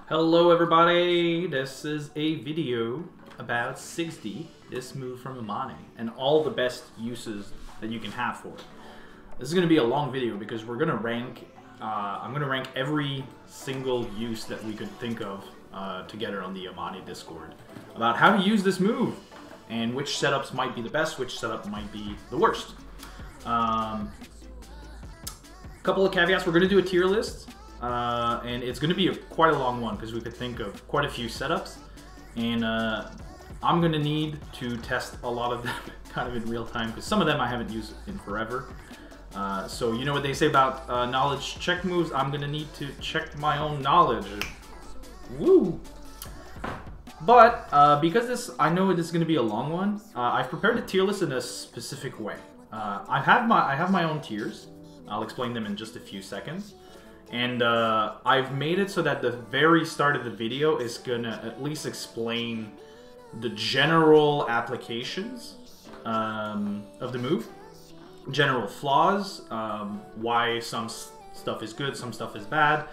Hello everybody, this is a video about 6D, this move from Amane, and all the best uses that you can have for it. This is going to be a long video because we're going to rank, I'm going to rank every single use that we could think of together on the Amane Discord about how to use this move and which setups might be the best, which setup might be the worst. Couple of caveats, we're going to do a tier list. And it's going to be quite a long one because we could think of quite a few setups, and I'm going to need to test a lot of them kind of in real time because some of them I haven't used in forever. So you know what they say about knowledge check moves, I'm going to need to check my own knowledge. Woo! But because I know this is going to be a long one, I've prepared a tier list in a specific way. I have my own tiers. I'll explain them in just a few seconds. And I've made it so that the very start of the video is gonna at least explain the general applications of the move, general flaws, why some stuff is good, some stuff is bad,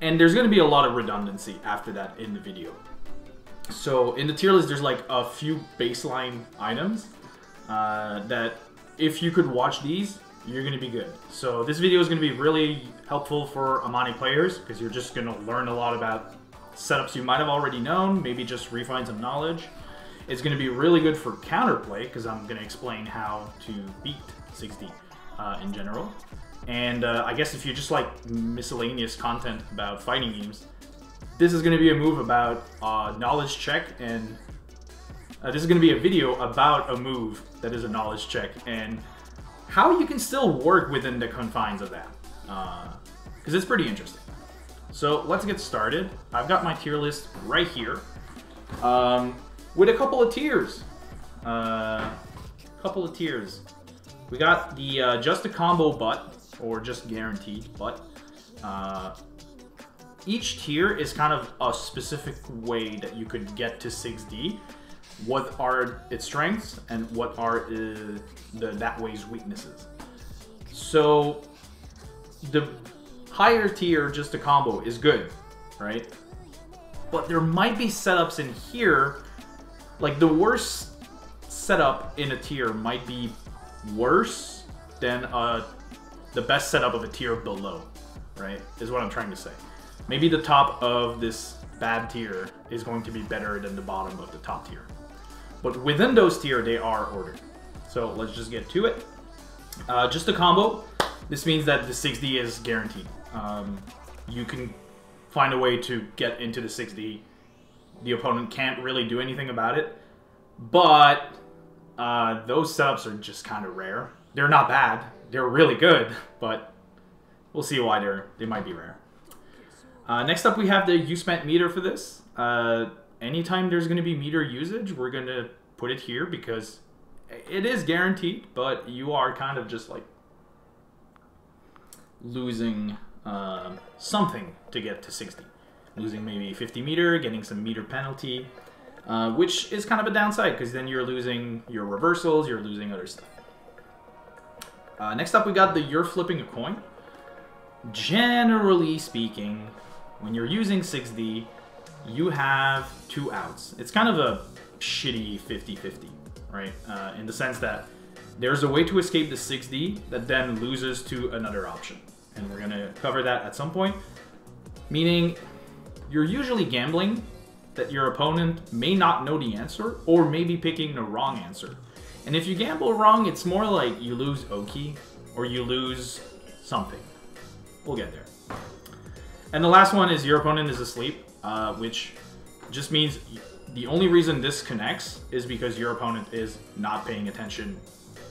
and there's gonna be a lot of redundancy after that in the video. So in the tier list, there's like a few baseline items that if you could watch these, you're going to be good. So this video is going to be really helpful for Amane players because you're just going to learn a lot about setups you might have already known, maybe just refine some knowledge. It's going to be really good for counterplay because I'm going to explain how to beat 6D in general. And I guess if you just like miscellaneous content about fighting games, this is going to be a move about knowledge check, and this is going to be a video about a move that is a knowledge check and how you can still work within the confines of that, because it's pretty interesting. So let's get started. I've got my tier list right here, with a couple of tiers. We got the just a combo but, or just guaranteed but. Each tier is kind of a specific way that you could get to 6D. What are its strengths and what are that way's weaknesses. So the higher tier, just a combo, is good, right? But there might be setups in here, like the worst setup in a tier might be worse than the best setup of a tier below, right? Is what I'm trying to say. Maybe the top of this bad tier is going to be better than the bottom of the top tier. But within those tier, they are ordered. So let's just get to it. Just a combo. This means that the 6D is guaranteed. You can find a way to get into the 6D. The opponent can't really do anything about it. But those setups are just kind of rare. They're not bad. They're really good. But we'll see why they might be rare. Next up, we have the use spent meter for this. Anytime there's going to be meter usage, we're going to put it here because it is guaranteed, but you are kind of just like losing something to get to 60. Losing maybe 50 meter, getting some meter penalty, which is kind of a downside because then you're losing your reversals, you're losing other stuff. Next up, we got the you're flipping a coin. Generally speaking, when you're using 6D, you have two outs. It's kind of a shitty 50-50, right? In the sense that there's a way to escape the 6D that then loses to another option. And we're going to cover that at some point. Meaning, you're usually gambling that your opponent may not know the answer or may be picking the wrong answer. And if you gamble wrong, it's more like you lose Oki or you lose something. We'll get there. And the last one is your opponent is asleep. Which just means the only reason this connects is because your opponent is not paying attention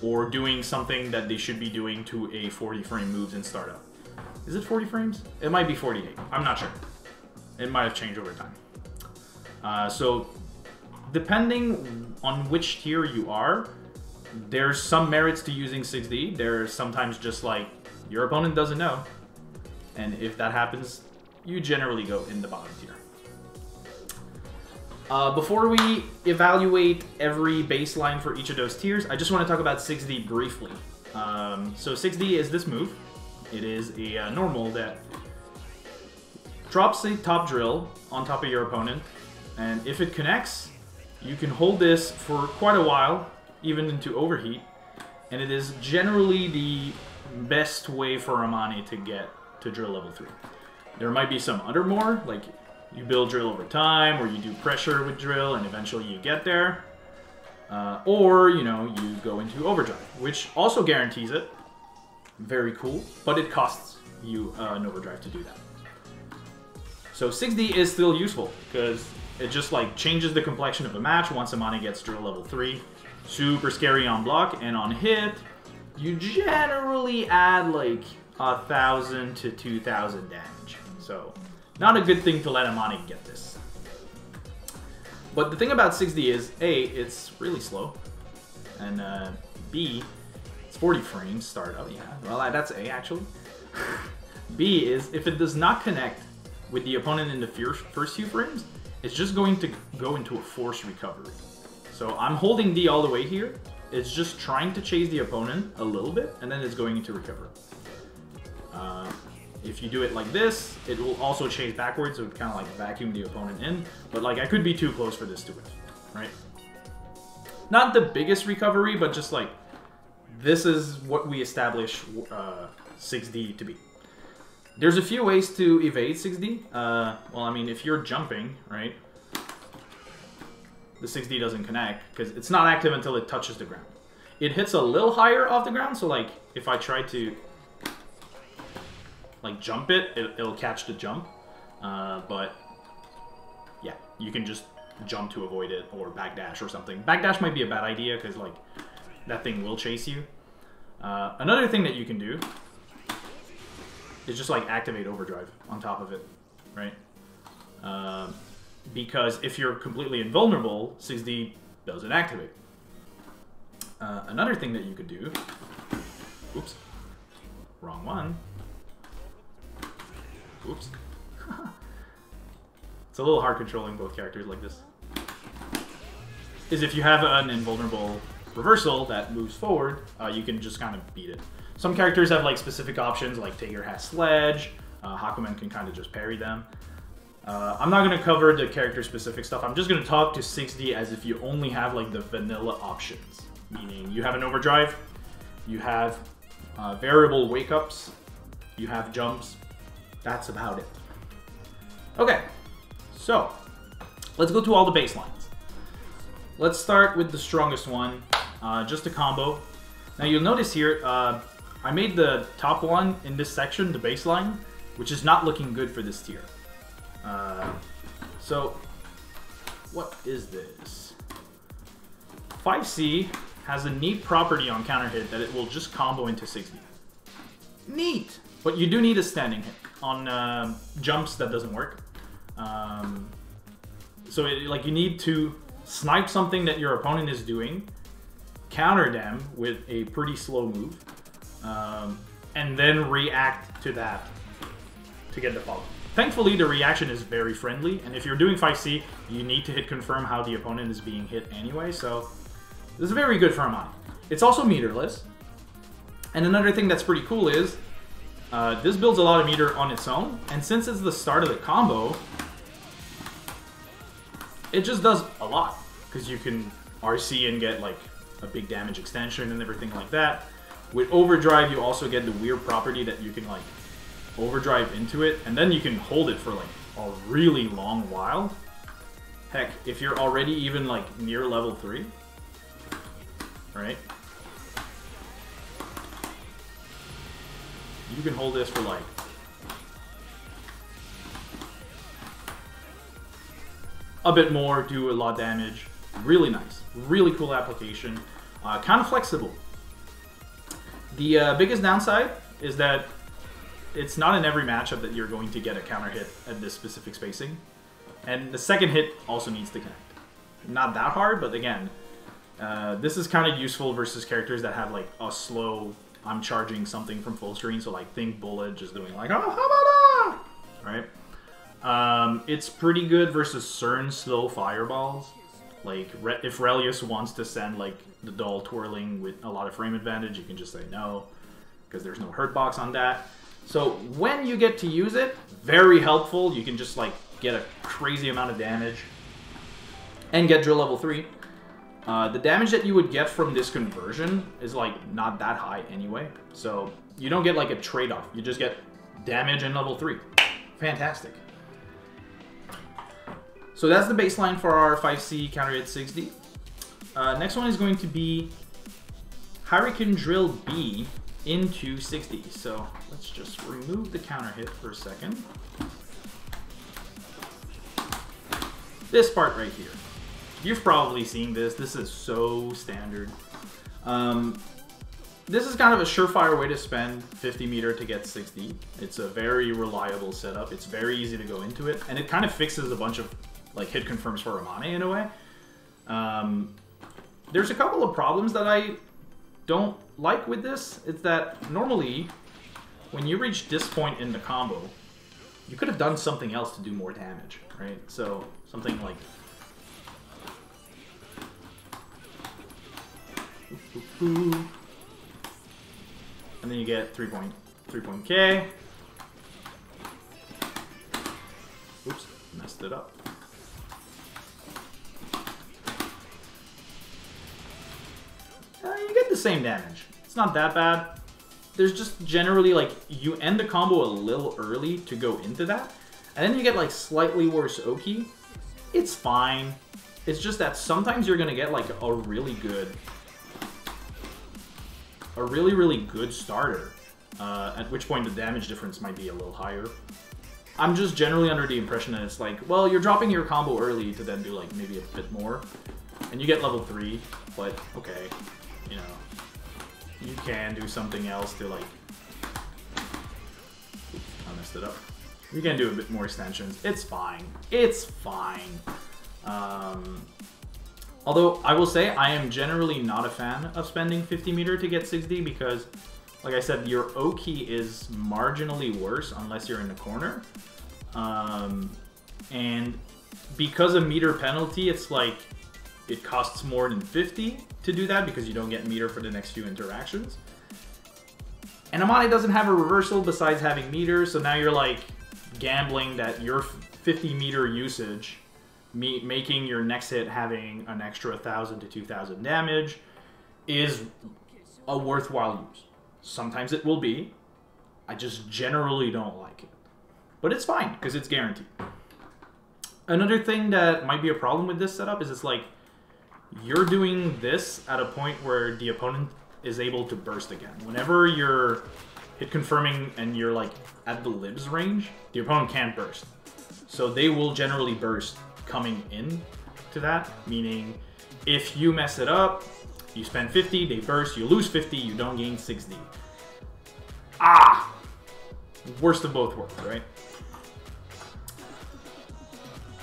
or doing something that they should be doing to a 40 frame moves in startup. Is it 40 frames? It might be 48. I'm not sure. It might have changed over time. So depending on which tier you are, there's some merits to using 6D. There's sometimes just like your opponent doesn't know. And if that happens, you generally go in the bottom tier. Before we evaluate every baseline for each of those tiers, I just want to talk about 6D briefly. So 6D is this move. It is a normal that drops a top drill on top of your opponent, and if it connects, you can hold this for quite a while, even into overheat, and it is generally the best way for Amane to get to drill level 3. There might be some other more, like you build drill over time, or you do pressure with drill, and eventually you get there. Or, you know, you go into overdrive, which also guarantees it. Very cool, but it costs you an overdrive to do that. So 6D is still useful, because it just like changes the complexion of a match once Amane gets drill level 3. Super scary on block, and on hit, you generally add like 1,000 to 2,000 damage. So, not a good thing to let Amane get this. But the thing about 6D is, A, it's really slow, and B, it's 40 frames startup, yeah. Well, that's A, actually. B is, if it does not connect with the opponent in the first few frames, it's just going to go into a forced recovery. So I'm holding D all the way here. It's just trying to chase the opponent a little bit, and then it's going into recovery. If you do it like this, it will also chase backwards, so it kind of like vacuum the opponent in. But like I could be too close for this to win, right? Not the biggest recovery, but just like this is what we establish 6D to be. There's a few ways to evade 6D. Well, I mean, if you're jumping, right, the 6D doesn't connect because it's not active until it touches the ground. It hits a little higher off the ground, so like if I try to like jump it'll catch the jump. But yeah, you can just jump to avoid it or backdash or something. Backdash might be a bad idea because like that thing will chase you. Another thing that you can do is just like activate overdrive on top of it, right? Because if you're completely invulnerable, 6D doesn't activate. Another thing that you could do, oops, wrong one. Oops. It's a little hard controlling both characters like this. Is if you have an invulnerable reversal that moves forward, you can just kind of beat it. Some characters have like specific options, like Tager has Sledge, Hakumen can kind of just parry them. I'm not going to cover the character specific stuff, I'm just going to talk to 6D as if you only have like the vanilla options. Meaning you have an overdrive, you have variable wake-ups, you have jumps, that's about it. Okay, so let's go to all the baselines. Let's start with the strongest one, just a combo. Now you'll notice here, I made the top one in this section, the baseline, which is not looking good for this tier. So, what is this? 5C has a neat property on counter hit that it will just combo into 6D. Neat! But you do need a standing hit. On jumps, that doesn't work. So like you need to snipe something that your opponent is doing, counter them with a pretty slow move, and then react to that to get the follow. Thankfully, the reaction is very friendly, and if you're doing 5C, you need to hit confirm how the opponent is being hit anyway, so this is very good for Amane. It's also meterless, and another thing that's pretty cool is this builds a lot of meter on its own, and since it's the start of the combo, it just does a lot, because you can RC and get like a big damage extension and everything like that. With overdrive, you also get the weird property that you can like overdrive into it, and then you can hold it for like a really long while. Heck, if you're already even like near level 3, right? You can hold this for like a bit more, do a lot of damage. Really nice. Really cool application. Kind of flexible. The biggest downside is that it's not in every matchup that you're going to get a counter hit at this specific spacing. And the second hit also needs to connect. Not that hard, but again, this is kind of useful versus characters that have like a slow, I'm charging something from full screen, so like think Bullet just doing like, oh, Hamada! Right? It's pretty good versus certain slow fireballs. Like, if Relius wants to send like the doll twirling with a lot of frame advantage, you can just say no, because there's no hurt box on that. So when you get to use it, very helpful. You can just like get a crazy amount of damage and get drill level 3. The damage that you would get from this conversion is like not that high anyway. So you don't get like a trade-off. You just get damage and level 3. Fantastic. So that's the baseline for our 5C counter hit 6D. Next one is going to be Hurricane Drill B into 6D. So let's just remove the counter hit for a second. This part right here. You've probably seen this. This is so standard. This is kind of a surefire way to spend 50 meter to get 6D. It's a very reliable setup. It's very easy to go into it. And it kind of fixes a bunch of like hit confirms for Amane in a way. There's a couple of problems that I don't like with this. It's that normally when you reach this point in the combo, you could have done something else to do more damage, right? So something like and then you get 3 K. Oops, messed it up. You get the same damage. It's not that bad. There's just generally like you end the combo a little early to go into that, and then you get like slightly worse Oki. It's fine. It's just that sometimes you're gonna get like a really good starter, at which point the damage difference might be a little higher. I'm just generally under the impression that it's like, well, you're dropping your combo early to then do like maybe a bit more, and you get level 3, but okay, you know, you can do something else to like, I messed it up. You can do a bit more extensions. It's fine. It's fine. Although, I will say, I am generally not a fan of spending 50 meter to get 6D because, like I said, your Oki is marginally worse unless you're in the corner. And because of meter penalty, it's like, it costs more than 50 to do that because you don't get meter for the next few interactions. And Amane doesn't have a reversal besides having meter, so now you're like gambling that your 50 meter usage making your next hit having an extra 1,000 to 2,000 damage is a worthwhile use. Sometimes it will be. I just generally don't like it. But it's fine, because it's guaranteed. Another thing that might be a problem with this setup is it's like, you're doing this at a point where the opponent is able to burst again. Whenever you're hit confirming and you're like at the libs range, the opponent can't burst. So they will generally burst coming in to that, meaning if you mess it up, you spend 50, they burst, you lose 50, you don't gain 6D. Ah! Worst of both worlds, right?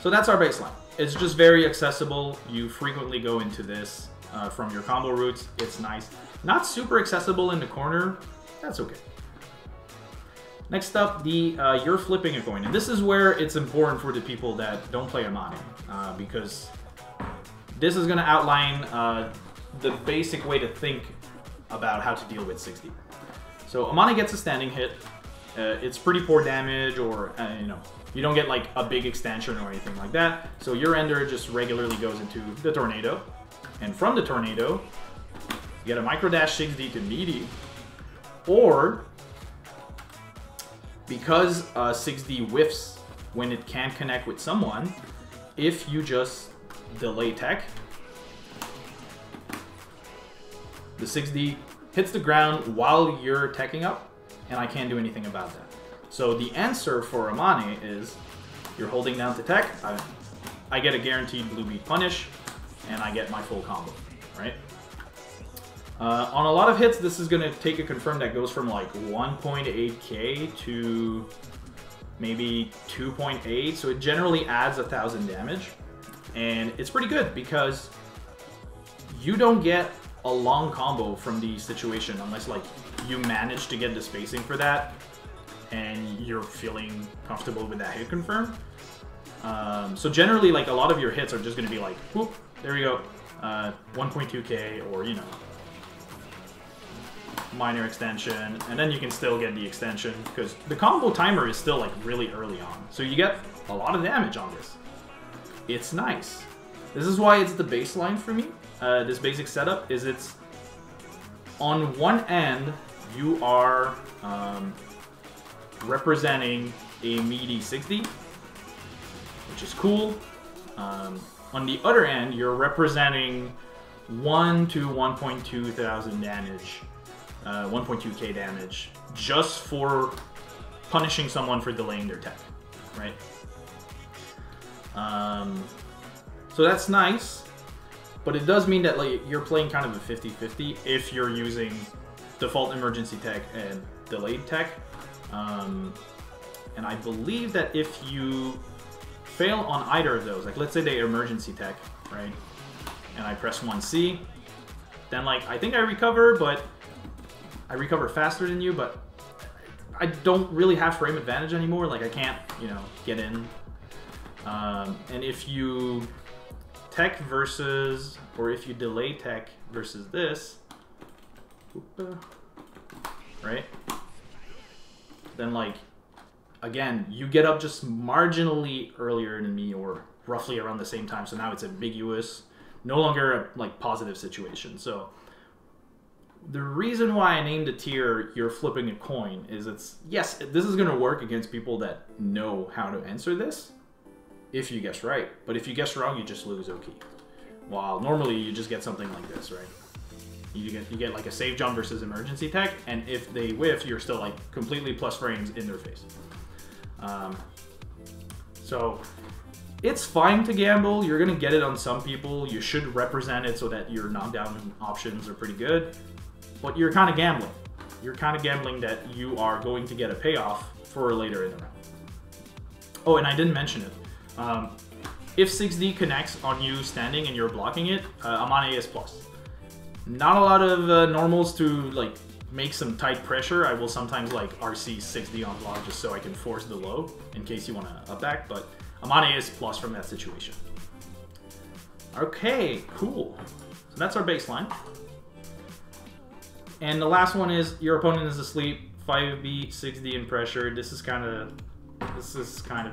So that's our baseline. It's just very accessible. You frequently go into this from your combo routes. It's nice. Not super accessible in the corner. That's okay. Next up, you're flipping a coin. And this is where it's important for the people that don't play Amane, because this is going to outline the basic way to think about how to deal with 6D. So Amane gets a standing hit. It's pretty poor damage, or you don't get like a big extension or anything like that. So your ender just regularly goes into the tornado, and from the tornado, you get a micro dash 6D to meaty, or because 6D whiffs when it can't connect with someone, if you just delay tech, the 6D hits the ground while you're teching up, and I can't do anything about that. So the answer for Amane is, you're holding down to tech, I get a guaranteed blue beat punish, and I get my full combo, right? On a lot of hits, this is going to take a confirm that goes from like 1.8k to maybe 2.8, so it generally adds 1,000 damage. And it's pretty good because you don't get a long combo from the situation unless like you manage to get the spacing for that and you're feeling comfortable with that hit confirm. So generally, like a lot of your hits are just going to be like, whoop, there we go, 1.2k, or minor extension, and then you can still get the extension, because the combo timer is still like really early on. So you get a lot of damage on this. It's nice. This is why it's the baseline for me. This basic setup is it's on one end, you are representing a meaty 60, which is cool. On the other end, you're representing 1 to 1.2 thousand damage, 1.2k damage, just for punishing someone for delaying their tech, right? So that's nice, but it does mean that like you're playing kind of a 50-50 if you're using default emergency tech and delayed tech. And I believe that if you fail on either of those, like let's say they emergency tech, right? And I press 1C, then like I think I recover, but I recover faster than you, but I don't really have frame advantage anymore. Like I can't, you know, get in. And if you tech versus, or if you delay tech versus this, right? Then like, again, you get up just marginally earlier than me, or roughly around the same time. So now it's ambiguous, no longer a like positive situation. So the reason why I named the tier "You're flipping a coin" is yes, this is going to work against people that know how to answer this if you guess right. But if you guess wrong, you just lose OK. While normally you just get something like this, right? You get like a save jump versus emergency tech, and if they whiff, you're still like completely plus frames in their face. So it's fine to gamble. You're gonna get it on some people. You should represent it so that your knockdown options are pretty good. But you're kind of gambling. You're kind of gambling that you are going to get a payoff for later in the round. Oh, and I didn't mention it. If 6D connects on you standing and you're blocking it, Amane is plus. Not a lot of normals to like make some tight pressure. I will sometimes like RC 6D on block just so I can force the low in case you want to up back, but Amane is plus from that situation. Okay, cool. So that's our baseline. And the last one is your opponent is asleep, 5B, 6D in pressure. This is kind of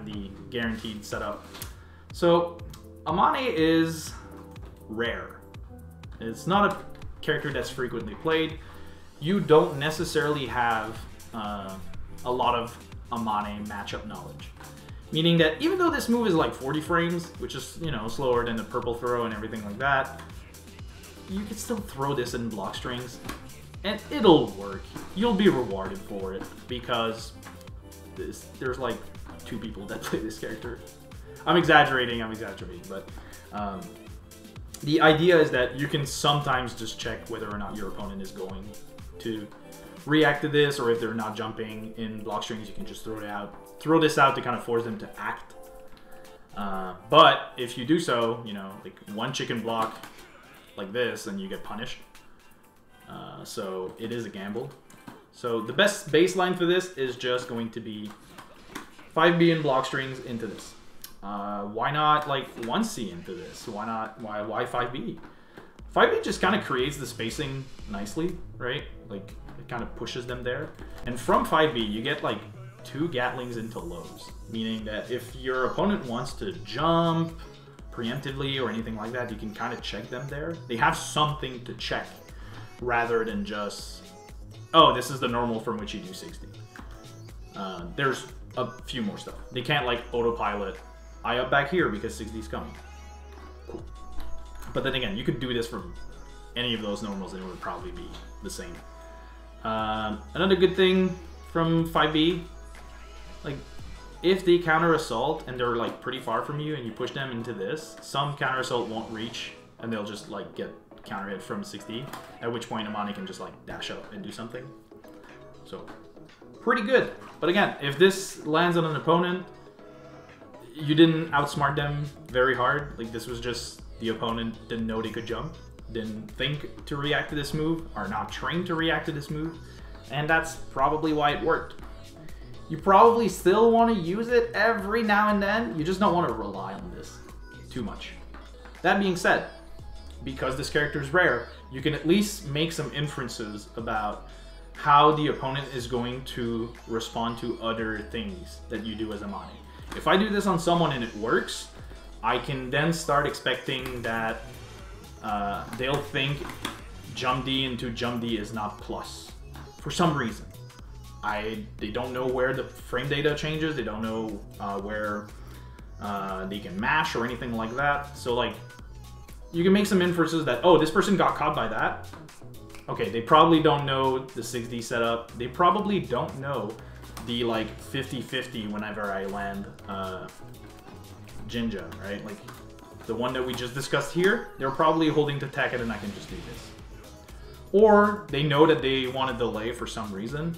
the guaranteed setup. So Amane is rare. It's not a character that's frequently played. You don't necessarily have a lot of Amane matchup knowledge. Meaning that even though this move is like 40 frames, which is, you know, slower than the purple throw and everything like that, you can still throw this in block strings and it'll work. You'll be rewarded for it because there's like 2 people that play this character. I'm exaggerating, but the idea is that you can sometimes just check whether or not your opponent is going to react to this, or if they're not jumping in block strings, you can just throw this out to kind of force them to act. But if you do so, you know, like one chicken block like this, and you get punished. So it is a gamble. So the best baseline for this is just going to be 5B in block strings into this. Why not like 1C into this? Why 5B? 5B just kind of creates the spacing nicely, right? Like it kind of pushes them there. And from 5B, you get like 2 Gatlings into lows, meaning that if your opponent wants to jump preemptively or anything like that, you can kind of check them there. They have something to check rather than just, oh, this is the normal from which you do 60. There's a few more stuff. They can't like autopilot, I up back here because 60's coming. Cool. But then again, you could do this from any of those normals and it would probably be the same. Another good thing from 5B, like if they counter assault and they're like pretty far from you and you push them into this, some counter assault won't reach and they'll just like get counter hit from 60, at which point Amane can just like dash up and do something. So pretty good. But again, if this lands on an opponent, you didn't outsmart them very hard. Like this was just the opponent didn't know they could jump, didn't think to react to this move, are not trained to react to this move, and that's probably why it worked. You probably still want to use it every now and then, you just don't want to rely on this too much. That being said, because this character is rare, you can at least make some inferences about how the opponent is going to respond to other things that you do as Amane. If I do this on someone and it works, I can then start expecting that they'll think jump D into jump D is not plus for some reason. They don't know where the frame data changes. They don't know where they can mash or anything like that. So like, you can make some inferences that, oh, this person got caught by that. Okay, they probably don't know the 6D setup. They probably don't know the like 50-50 whenever I land Jinja, right? Like the one that we just discussed here, they're probably holding to tech it and I can just do this. Or they know that they want to delay for some reason,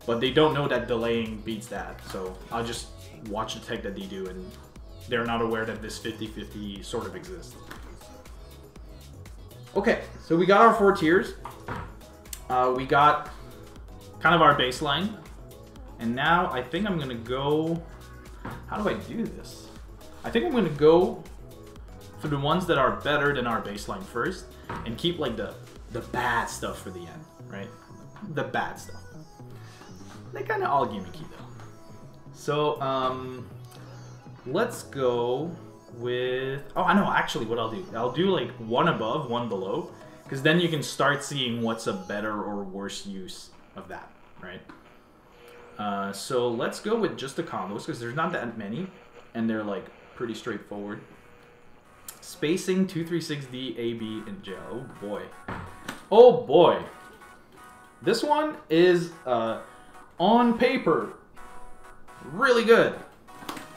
but they don't know that delaying beats that. So I'll just watch the tech that they do and they're not aware that this 50-50 sort of exists. Okay, so we got our 4 tiers. We got kind of our baseline. And now I think I'm gonna go, how do I do this? I think I'm gonna go for the ones that are better than our baseline first and keep like the bad stuff for the end, right? The bad stuff. They kind of all gimmicky though. So let's go with, oh, I know actually what I'll do like one above, one below, because then you can start seeing what's a better or worse use of that, right? So let's go with just the combos, because there's not that many, and they're like pretty straightforward. Spacing 236D, AB, and J. Oh boy. Oh boy. This one is on paper really good.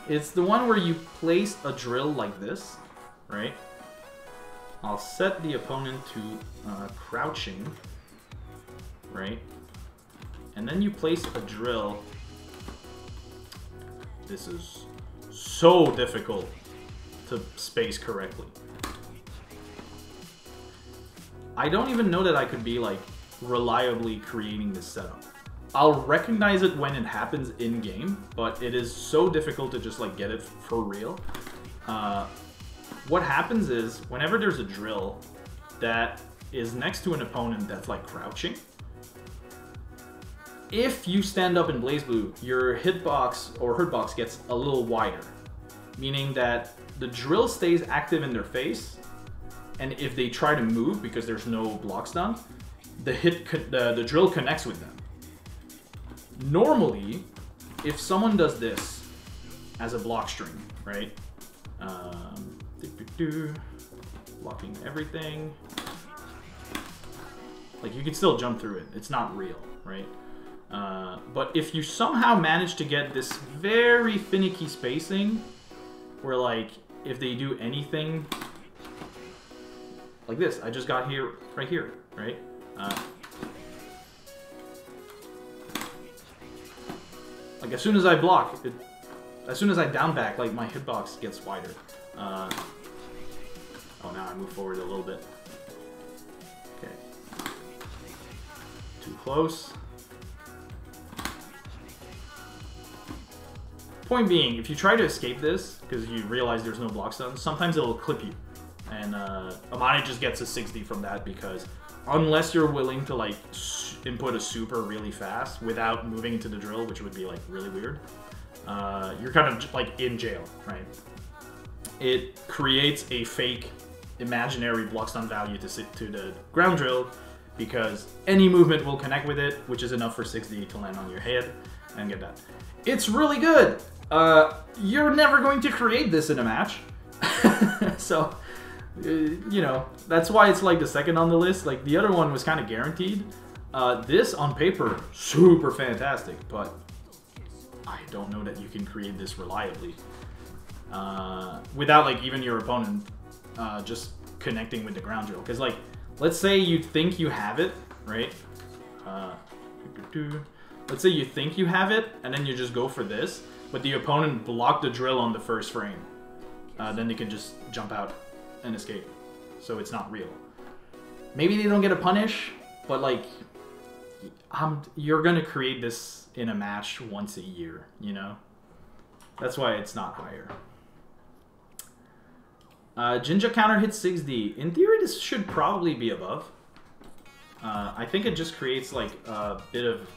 It's the one where you place a drill like this, right? I'll set the opponent to crouching, right? And then you place a drill. This is so difficult to space correctly. I don't even know that I could be like reliably creating this setup. I'll recognize it when it happens in game, but it is so difficult to just like get it for real. What happens is whenever there's a drill that is next to an opponent that's like crouching, if you stand up in BlazBlue, your hitbox or hurtbox gets a little wider, meaning that the drill stays active in their face, and if they try to move because there's no block stun, the drill connects with them. Normally, if someone does this as a block string, right? Blocking everything. Like you can still jump through it. It's not real, right? But if you somehow manage to get this very finicky spacing, where like if they do anything like this, I just got here, right here, right? Like as soon as I block, as soon as I down back, like my hitbox gets wider. Oh, now I move forward a little bit. Okay. Too close. Point being, if you try to escape this, because you realize there's no block stun, sometimes it'll clip you. And Amane just gets a 60 from that, because unless you're willing to like input a super really fast without moving into the drill, which would be like really weird, you're kind of like in jail, right? It creates a fake imaginary block stun value to the ground drill, because any movement will connect with it, which is enough for 6D to land on your head and get that. It's really good. You're never going to create this in a match. So, you know, that's why it's like the second on the list. Like the other one was kind of guaranteed. This on paper, super fantastic, but I don't know that you can create this reliably without like even your opponent just connecting with the ground drill. Because like, let's say you think you have it, right? Let's say you think you have it, and then you just go for this, but the opponent blocked the drill on the first frame. Then they can just jump out and escape. So it's not real. Maybe they don't get a punish, but like, you're gonna create this in a match once a year, you know? That's why it's not higher. Jinja counter hits 6D. In theory, this should probably be above. I think it just creates like a bit of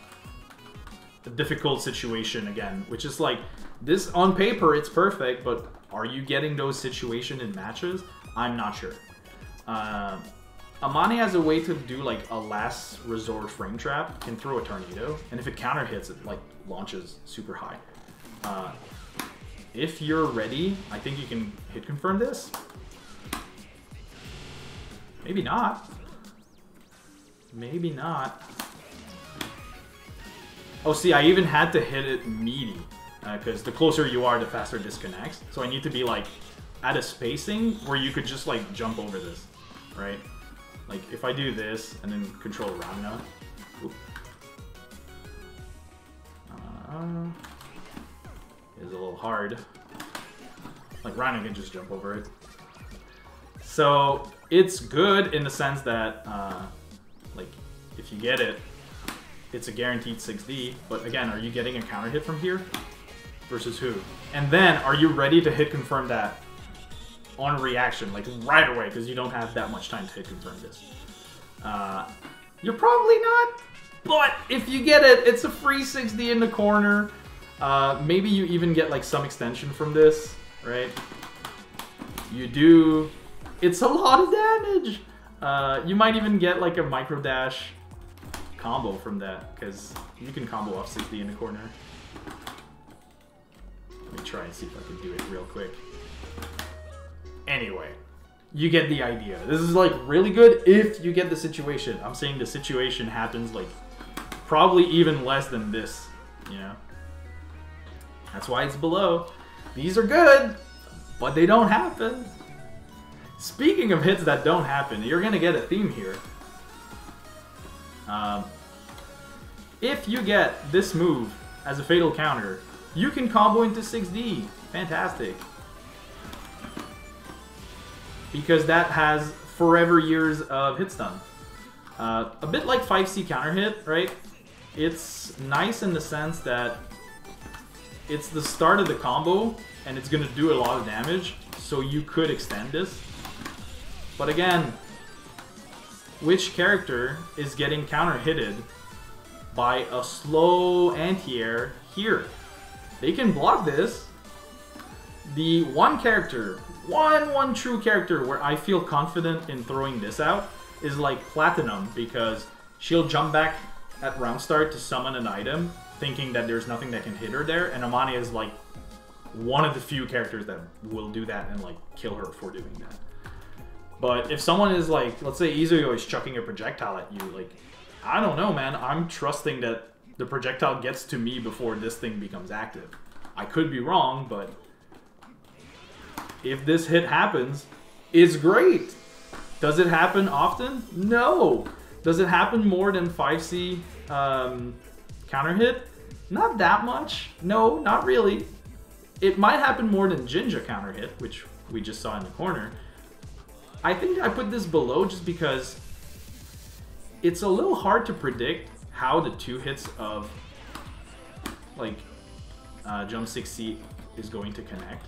a difficult situation again, which is like, this on paper it's perfect, but are you getting those situations in matches? I'm not sure. Amane has a way to do like a last resort frame trap, can throw a tornado, and if it counter hits, it like launches super high. If you're ready, I think you can hit confirm this. Maybe not. Maybe not. Oh, see, I even had to hit it meaty, because the closer you are, the faster it disconnects. So I need to be like at a spacing where you could just like jump over this, right? Like if I do this and then control Ramna. Is a little hard. Like Rhino can just jump over it. So it's good in the sense that like if you get it, it's a guaranteed 6D. But again, are you getting a counter hit from here? Versus who? And then are you ready to hit confirm that on reaction, like right away, because you don't have that much time to hit confirm this? You're probably not. But if you get it, it's a free 6D in the corner. Maybe you even get like some extension from this, right? You do. It's a lot of damage. You might even get like a micro dash combo from that, because you can combo off 6D in the corner. Let me try and see if I can do it real quick. Anyway, you get the idea. This is like really good if you get the situation. I'm saying the situation happens like probably even less than this, you know? That's why it's below. These are good, but they don't happen. Speaking of hits that don't happen, you're gonna get a theme here. If you get this move as a fatal counter, you can combo into 6D. Fantastic. Because that has forever years of hit stun. A bit like 5C counter hit, right? It's nice in the sense that it's the start of the combo and it's gonna do a lot of damage, so you could extend this. But again, which character is getting counter hitted by a slow anti-air here? They can block this. The one character, one true character where I feel confident in throwing this out is like Platinum, because she'll jump back at round start to summon an item, thinking that there's nothing that can hit her there, and Amane is like one of the few characters that will do that and like kill her for doing that. But if someone is like, let's say Izuyo is chucking a projectile at you, like, I don't know, man, I'm trusting that the projectile gets to me before this thing becomes active. I could be wrong, but if this hit happens, it's great. Does it happen often? No. Does it happen more than 5C counter hit? Not that much. No, not really. It might happen more than Jinja counter hit, which we just saw in the corner. I think I put this below just because it's a little hard to predict how the two hits of like jump 6C is going to connect,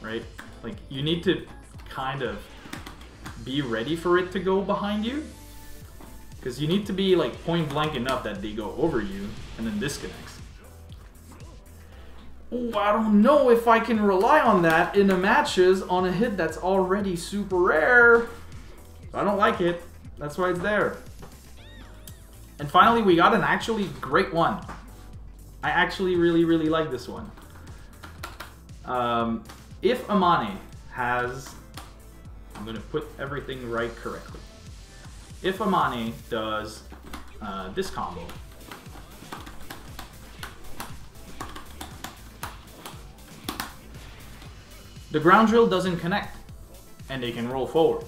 right? Like you need to kind of be ready for it to go behind you, because you need to be like point blank enough that they go over you and then disconnects. Oh, I don't know if I can rely on that in the matches on a hit that's already super rare. I don't like it. That's why it's there. And finally, we got an actually great one. I actually really like this one. If Amane has... I'm going to put everything right correctly. If Amane does this combo, the ground drill doesn't connect, and they can roll forward.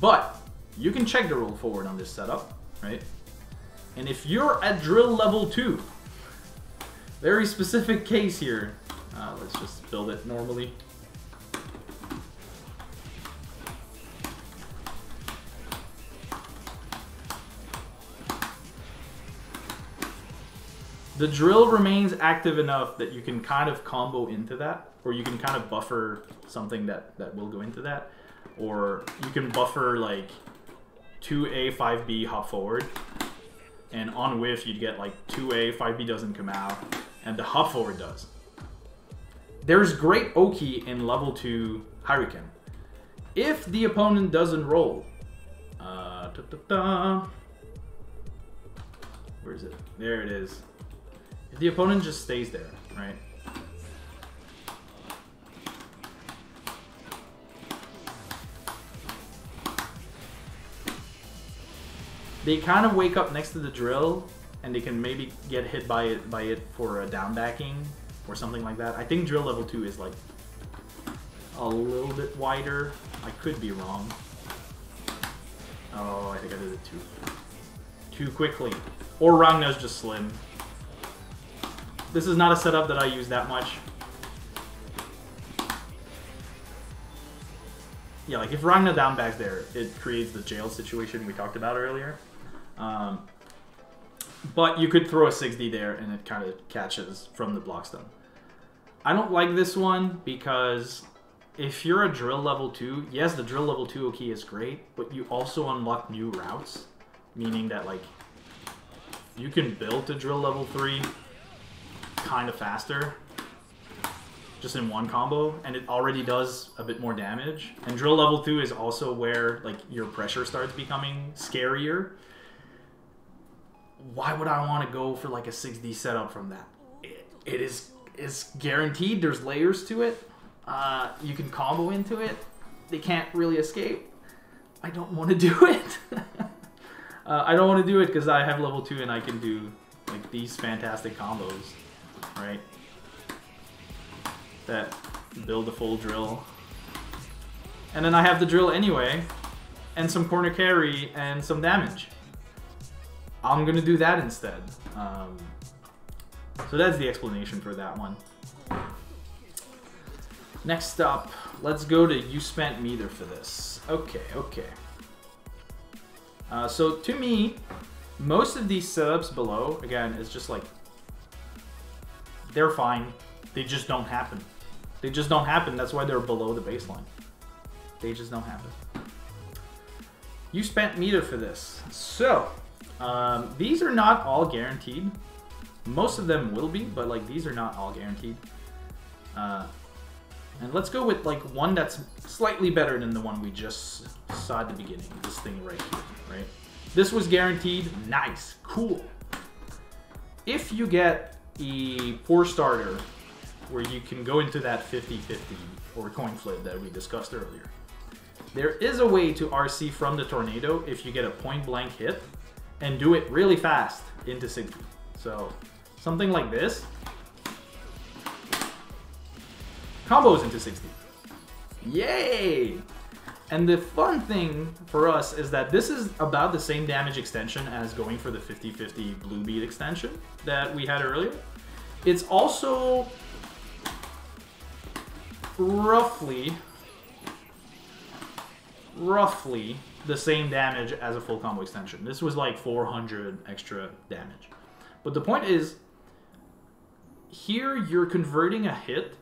But you can check the roll forward on this setup, right? And if you're at drill level 2, very specific case here. Let's just build it normally. The drill remains active enough that you can kind of combo into that, or you can kind of buffer something that will go into that, or you can buffer like 2A, 5B hop forward. And on whiff, you'd get like 2A, 5B doesn't come out, and the hop forward does. There's great Oki in level 2 Hurricane. If the opponent doesn't roll, where is it? There it is. If the opponent just stays there, right? They kind of wake up next to the drill, and they can maybe get hit by it for a down backing or something like that. I think drill level 2 is like a little bit wider. I could be wrong. Oh, I think I did it too quickly. Or Ragna's just slim. This is not a setup that I use that much. Yeah, like if Ragna down backs there, it creates the jail situation we talked about earlier. But you could throw a 6D there and it kind of catches from the block stun. I don't like this one because if you're a drill level 2, yes, the drill level 2 Oki is great, but you also unlock new routes, meaning that like you can build to drill level 3 kind of faster just in one combo, and it already does a bit more damage. And drill level 2 is also where like your pressure starts becoming scarier. Why would I want to go for like a 6D setup from that? It's guaranteed. There's layers to it. You can combo into it. They can't really escape. I don't want to do it. I don't want to do it because I have level 2 and I can do like these fantastic combos, right? That build a full drill. And then I have the drill anyway, and some corner carry and some damage. I'm gonna do that instead. So that's the explanation for that one. Next up, let's go to you spent meter for this. Okay. So to me, most of these setups below, again, is just like, they're fine. They just don't happen. They just don't happen. That's why they're below the baseline. They just don't happen. You spent meter for this. So, these are not all guaranteed. Most of them will be, but like these are not all guaranteed. And let's go with like one that's slightly better than the one we just saw at the beginning. This thing right here, right? This was guaranteed. Nice, cool. If you get a 4-starter where you can go into that 50-50 or coin flip that we discussed earlier, there is a way to RC from the tornado if you get a point blank hit and do it really fast into 60. So something like this. Combos into 60. Yay! And the fun thing for us is that this is about the same damage extension as going for the 50-50 blue bead extension that we had earlier. It's also roughly the same damage as a full combo extension. This was like 400 extra damage. But the point is, here you're converting a hit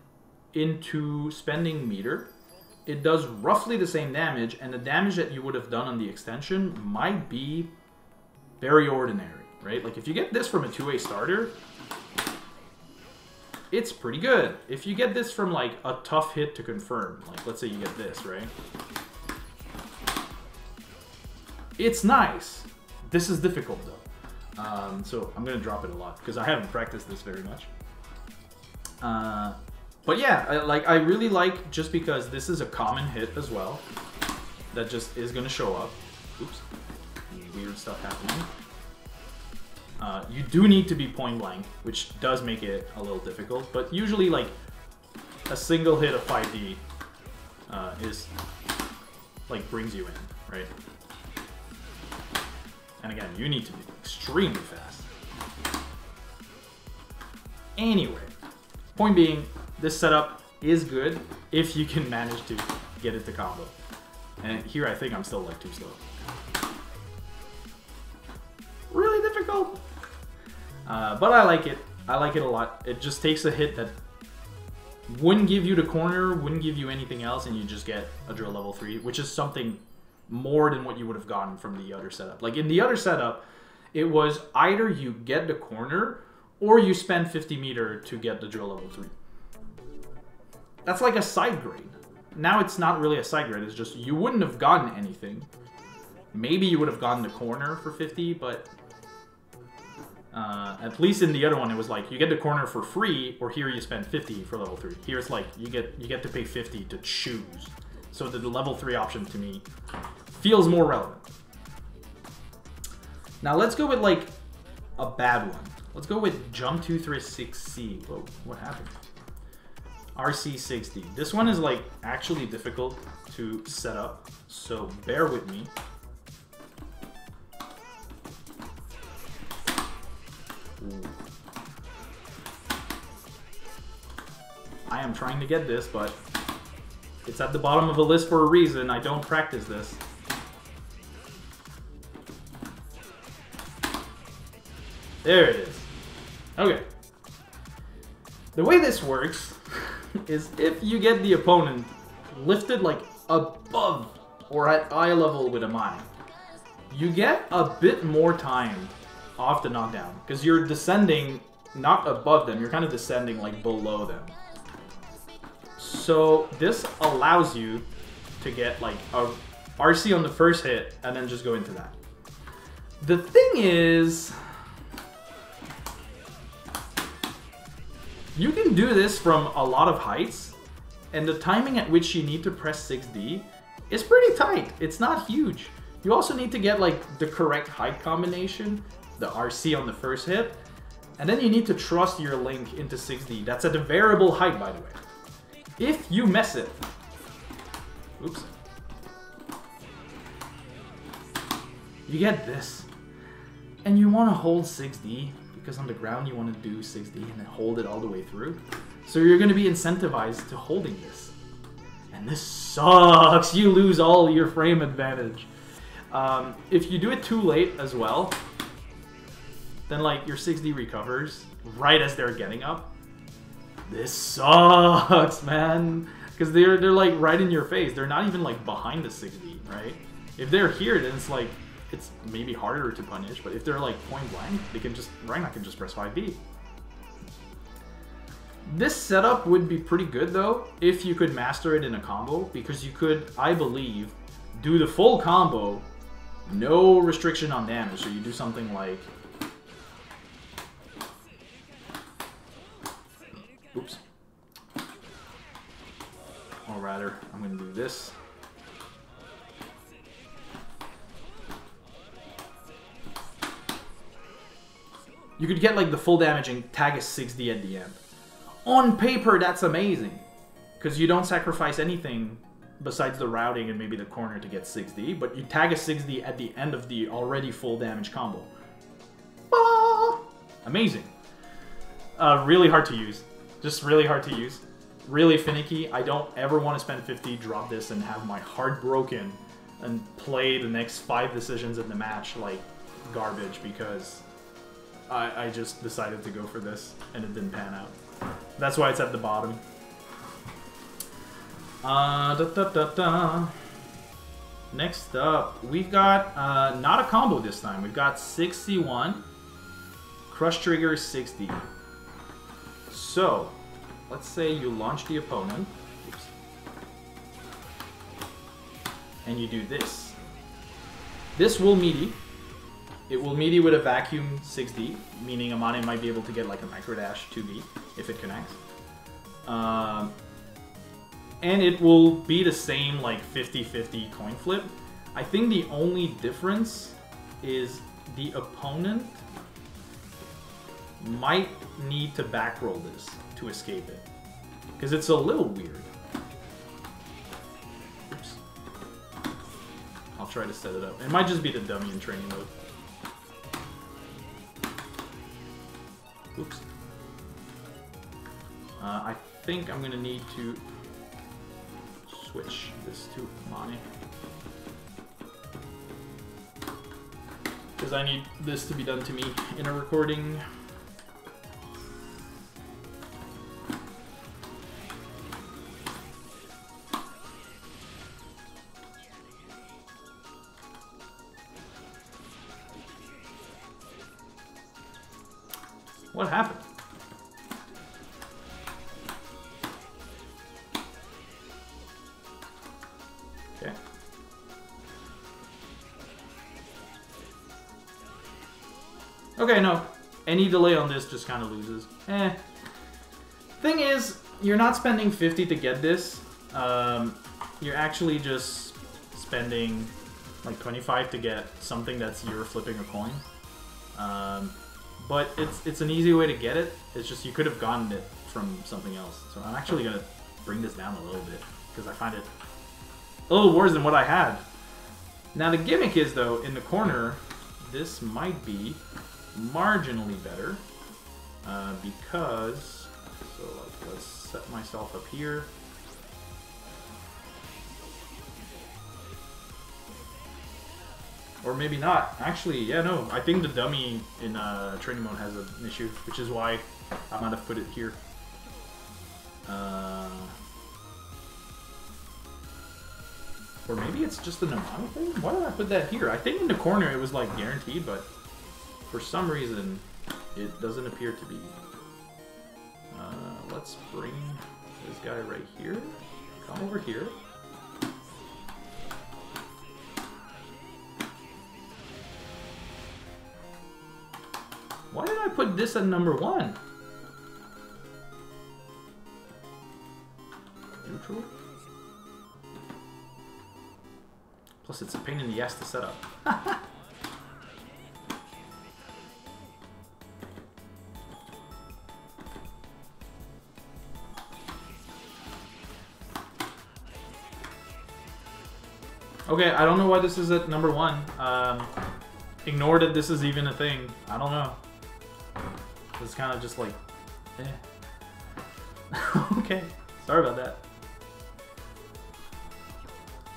into spending meter. It does roughly the same damage, and the damage that you would have done on the extension might be very ordinary, right? Like if you get this from a 2A starter, it's pretty good. If you get this from like a tough hit to confirm, like let's say you get this, right? It's nice. This is difficult though. So I'm gonna drop it a lot because I haven't practiced this very much. But yeah, I really like, just because this is a common hit as well, that just is gonna show up. Oops, weird stuff happening. You do need to be point blank, which does make it a little difficult, but usually like a single hit of 5D is like brings you in, right? And again, you need to be extremely fast. Anyway, point being, this setup is good if you can manage to get it to combo. And here I think I'm still like too slow. Really difficult. But I like it. I like it a lot. It just takes a hit that wouldn't give you the corner, wouldn't give you anything else, and you just get a drill level 3, which is something more than what you would have gotten from the other setup. Like in the other setup, it was either you get the corner or you spend 50 meter to get the drill level 3. That's like a side grade. Now it's not really a side grade, it's just you wouldn't have gotten anything. Maybe you would have gotten the corner for 50, but at least in the other one it was like you get the corner for free, or here you spend 50 for level 3. Here it's like you get to pay 50 to choose. So the level 3 option to me feels more relevant. Now let's go with like a bad one. Let's go with Jump 236C. Whoa, what happened? RC60. This one is like actually difficult to set up, so bear with me. Ooh. I am trying to get this, but it's at the bottom of a list for a reason. I don't practice this. There it is. Okay. The way this works is if you get the opponent lifted like above or at eye level with Amane, you get a bit more time off the knockdown because you're descending not above them, you're kind of descending like below them. So this allows you to get like a RC on the first hit and then just go into that. The thing is, you can do this from a lot of heights, and the timing at which you need to press 6D is pretty tight. It's not huge. You also need to get like the correct height combination, the RC on the first hit, and then you need to trust your link into 6D. That's at a variable height, by the way. If you mess it, oops, you get this, and you want to hold 6D, because on the ground you want to do 6D and then hold it all the way through. So you're going to be incentivized to holding this. And this sucks. You lose all your frame advantage. If you do it too late as well, then like your 6D recovers right as they're getting up. This sucks, man. Because they're like right in your face. They're not even like behind the 6D, right? If they're here, then it's like it's maybe harder to punish, but if they're like point blank, they can just, Ragnar can just press 5B. This setup would be pretty good though, if you could master it in a combo, because you could, I believe, do the full combo, no restriction on damage. So you do something like, oops, or rather, I'm gonna do this. You could get like the full damage and tag a 6D at the end. On paper, that's amazing, because you don't sacrifice anything besides the routing and maybe the corner to get 6D, but you tag a 6D at the end of the already full damage combo. Ah! Amazing. Really hard to use. Just really hard to use. Really finicky. I don't ever want to spend 50, drop this, and have my heart broken and play the next 5 decisions in the match like garbage, because I just decided to go for this, and it didn't pan out. That's why it's at the bottom. Next up, we've got not a combo this time. We've got 6C1, Crush Trigger 6D. So, let's say you launch the opponent. Oops. And you do this. This will meaty. It will meaty with a vacuum 6D, meaning Amane might be able to get like a micro dash 2B if it connects. And it will be the same like 50-50 coin flip. I think the only difference is the opponent might need to back roll this to escape it, because it's a little weird. Oops. I'll try to set it up. It might just be the dummy in training mode. Oops. I think I'm gonna need to switch this to Amane, because I need this to be done to me in a recording. What happened? Okay. Okay, no. Any delay on this just kind of loses. Thing is, you're not spending 50 to get this. You're actually just spending like 25 to get something that's you're flipping a coin. But it's an easy way to get it. It's just you could have gotten it from something else. So I'm actually going to bring this down a little bit because I find it a little worse than what I had. Now the gimmick is, though, in the corner, this might be marginally better because, so like, let's set myself up here. Or maybe not. Actually, yeah, no. I think the dummy in training mode has an issue, which is why I might have put it here. Or maybe it's just an Amane thing? Why did I put that here? I think in the corner it was like guaranteed, but for some reason it doesn't appear to be. Let's bring this guy right here. Come over here. Why did I put this at number 1? Neutral? Plus it's a pain in the ass to set up. Okay, I don't know why this is at number 1. Ignore that this is even a thing. I don't know. It's kind of just like, okay, sorry about that.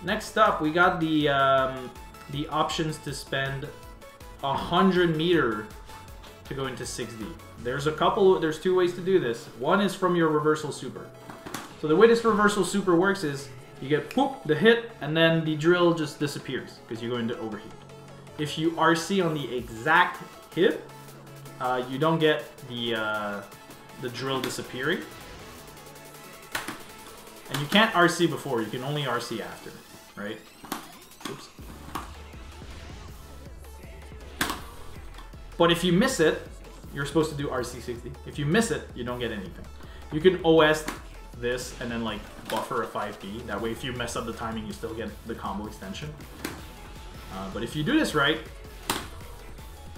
Next up, we got the options to spend 100 meter to go into 6D. There's two ways to do this. One is from your reversal super. So the way this reversal super works is you get poop, the hit, and then the drill just disappears because you go into overheat. If you RC on the exact hit, you don't get the drill disappearing. And you can't RC before, you can only RC after, right? Oops. But if you miss it, you're supposed to do RC 60. If you miss it, you don't get anything. You can OS this and then like buffer a 5D. That way if you mess up the timing, you still get the combo extension. But if you do this right,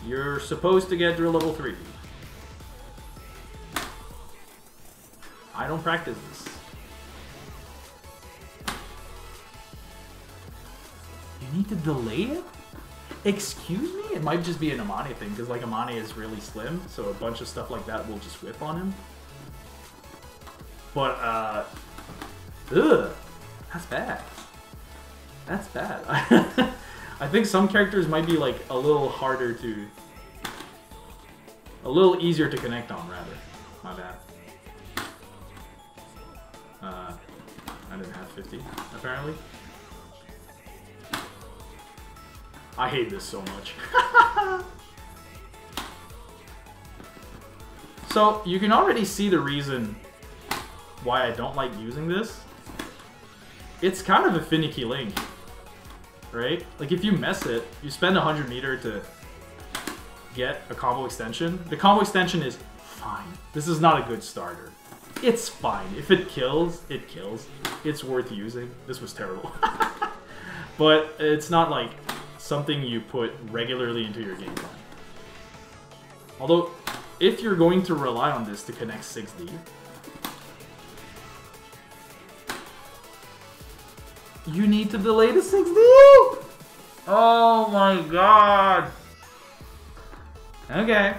you're supposed to get drill level 3. I don't practice this. You need to delay it? Excuse me? It might just be an Amane thing, because like Amane is really slim, so a bunch of stuff like that will just whip on him. But, ugh, that's bad. That's bad. I think some characters might be like a little harder to, a little easier to connect on, rather. My bad. I didn't have 50, apparently. I hate this so much. So, you can already see the reason why I don't like using this. It's kind of a finicky link, right? Like, if you mess it, you spend 100 meter to get a combo extension. The combo extension is fine. This is not a good starter. It's fine. If it kills, it kills. It's worth using. This was terrible. But it's not like something you put regularly into your game plan. Although, if you're going to rely on this to connect 6D, you need to delay the 6D! Oh my god! Okay.